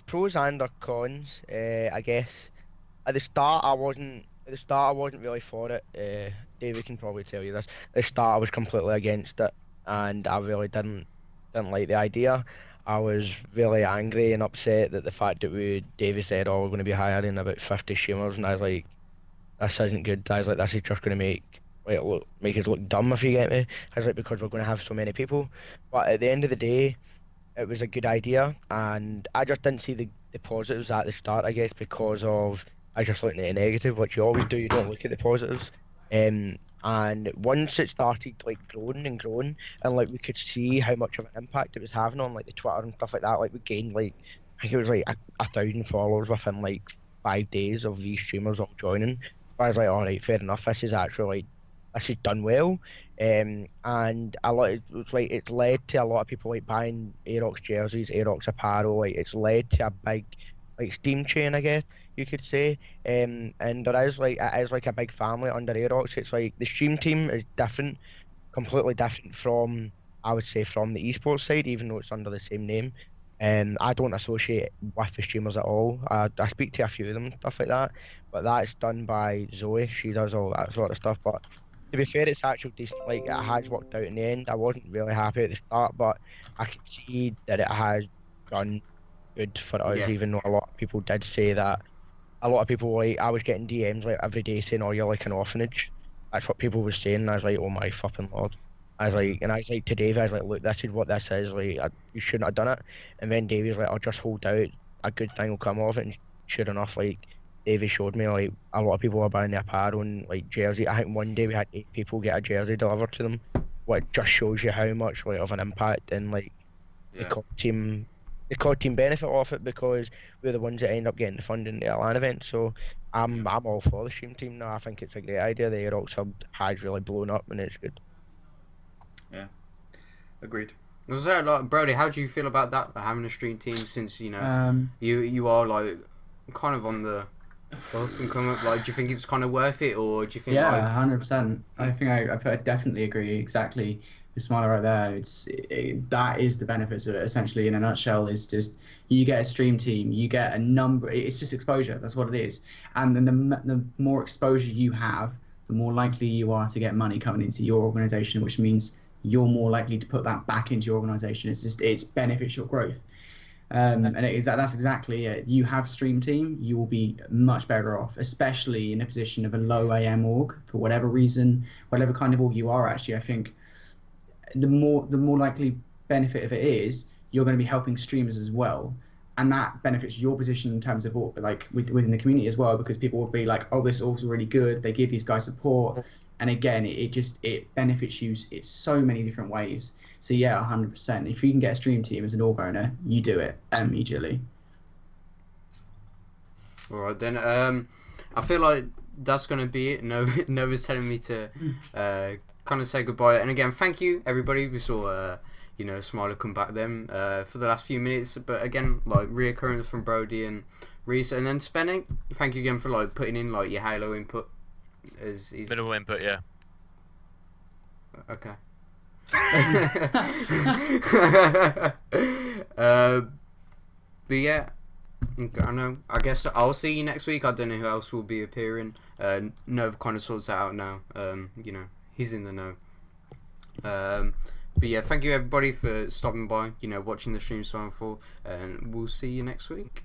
pros and there's cons. I guess at the start I wasn't really for it. David can probably tell you this. At the start I was completely against it, and I really didn't like the idea. I was really angry and upset that the fact that David said, "Oh, we're going to be hiring about 50 streamers," and I was like, "This isn't good." I was like, "This is just going to make us look dumb," if you get me. I was like, because we're going to have so many people. But at the end of the day, it was a good idea, and I just didn't see the positives at the start, I guess, because of I just looked at the negative, which you always do. You don't look at the positives. And once it started like growing and growing, and like we could see how much of an impact it was having on like the Twitter and stuff like that. Like we gained like I think it was like 1,000 followers within like 5 days of these streamers all joining. I was like, all right, fair enough. This is actually like this is done well. And a lot it's led to a lot of people like buying Aerox jerseys, Aerox apparel. Like it's led to a big like Steam chain, I guess you could say. And there is like it is like a big family under Aerox. It's like the stream team is different, completely different from I would say from the esports side, even though it's under the same name. And I don't associate with the streamers at all. I speak to a few of them and stuff like that, but that's done by Zoe. She does all that sort of stuff. But to be fair, it's actually decent. Like it has worked out in the end. I wasn't really happy at the start, but I can see that it has done good for us. Yeah. Even though a lot of people did say that. A lot of people like I was getting DMs like every day saying, "Oh, you're like an orphanage." That's what people were saying. And I was like, "Oh my fucking lord!" I was like to Dave, I was like, "Look, this is what this is. Like, you shouldn't have done it." And then Davey was like, "I'll just hold out. A good thing will come of it." And sure enough, like Davey showed me, like a lot of people were buying the apparel and like jersey. I think one day we had 8 people get a jersey delivered to them. What just shows you how much like of an impact and like the CoD team benefit off it, because we're the ones that end up getting the funding the LAN event. So I'm all for the stream team now. I think it's a great idea. The Aerox hub has really blown up and it's good. Yeah, agreed. Was that like Brody? How do you feel about that? Like, having a stream team, since you know you are like kind of on the up and come up. Like, do you think it's kind of worth it, or do you think? Yeah, like... 100%. I think I definitely agree. Exactly, with Smiler right there. That is the benefits of it. Essentially, in a nutshell, is just you get a stream team, you get a number. It's just exposure. That's what it is. And then the more exposure you have, the more likely you are to get money coming into your organization, which means you're more likely to put that back into your organization. It's benefits your growth. And that's exactly it. You have stream team, you will be much better off, especially in a position of a low AM org for whatever reason, whatever kind of org you are. Actually, I think the more likely benefit of it is you're going to be helping streamers as well, and that benefits your position in terms of like within the community as well, because people will be like, oh, this is also really good. They give these guys support, and again, it benefits you. It's so many different ways. So yeah, 100%. If you can get a stream team as an org owner, you do it immediately. All right then. I feel like that's gonna be it. Nova's telling me to kind of say goodbye. And again, thank you everybody. We saw Smiler come back then for the last few minutes. But again, like reoccurrence from Brody and Reese, and then Spenning. Thank you again for like putting in like your Halo input. Minimal input, yeah. Okay. But yeah, I know. I guess I'll see you next week. I don't know who else will be appearing. Nova kind of sorts that out now. He's in the know. But yeah, thank you everybody for stopping by. Watching the stream so far, and we'll see you next week.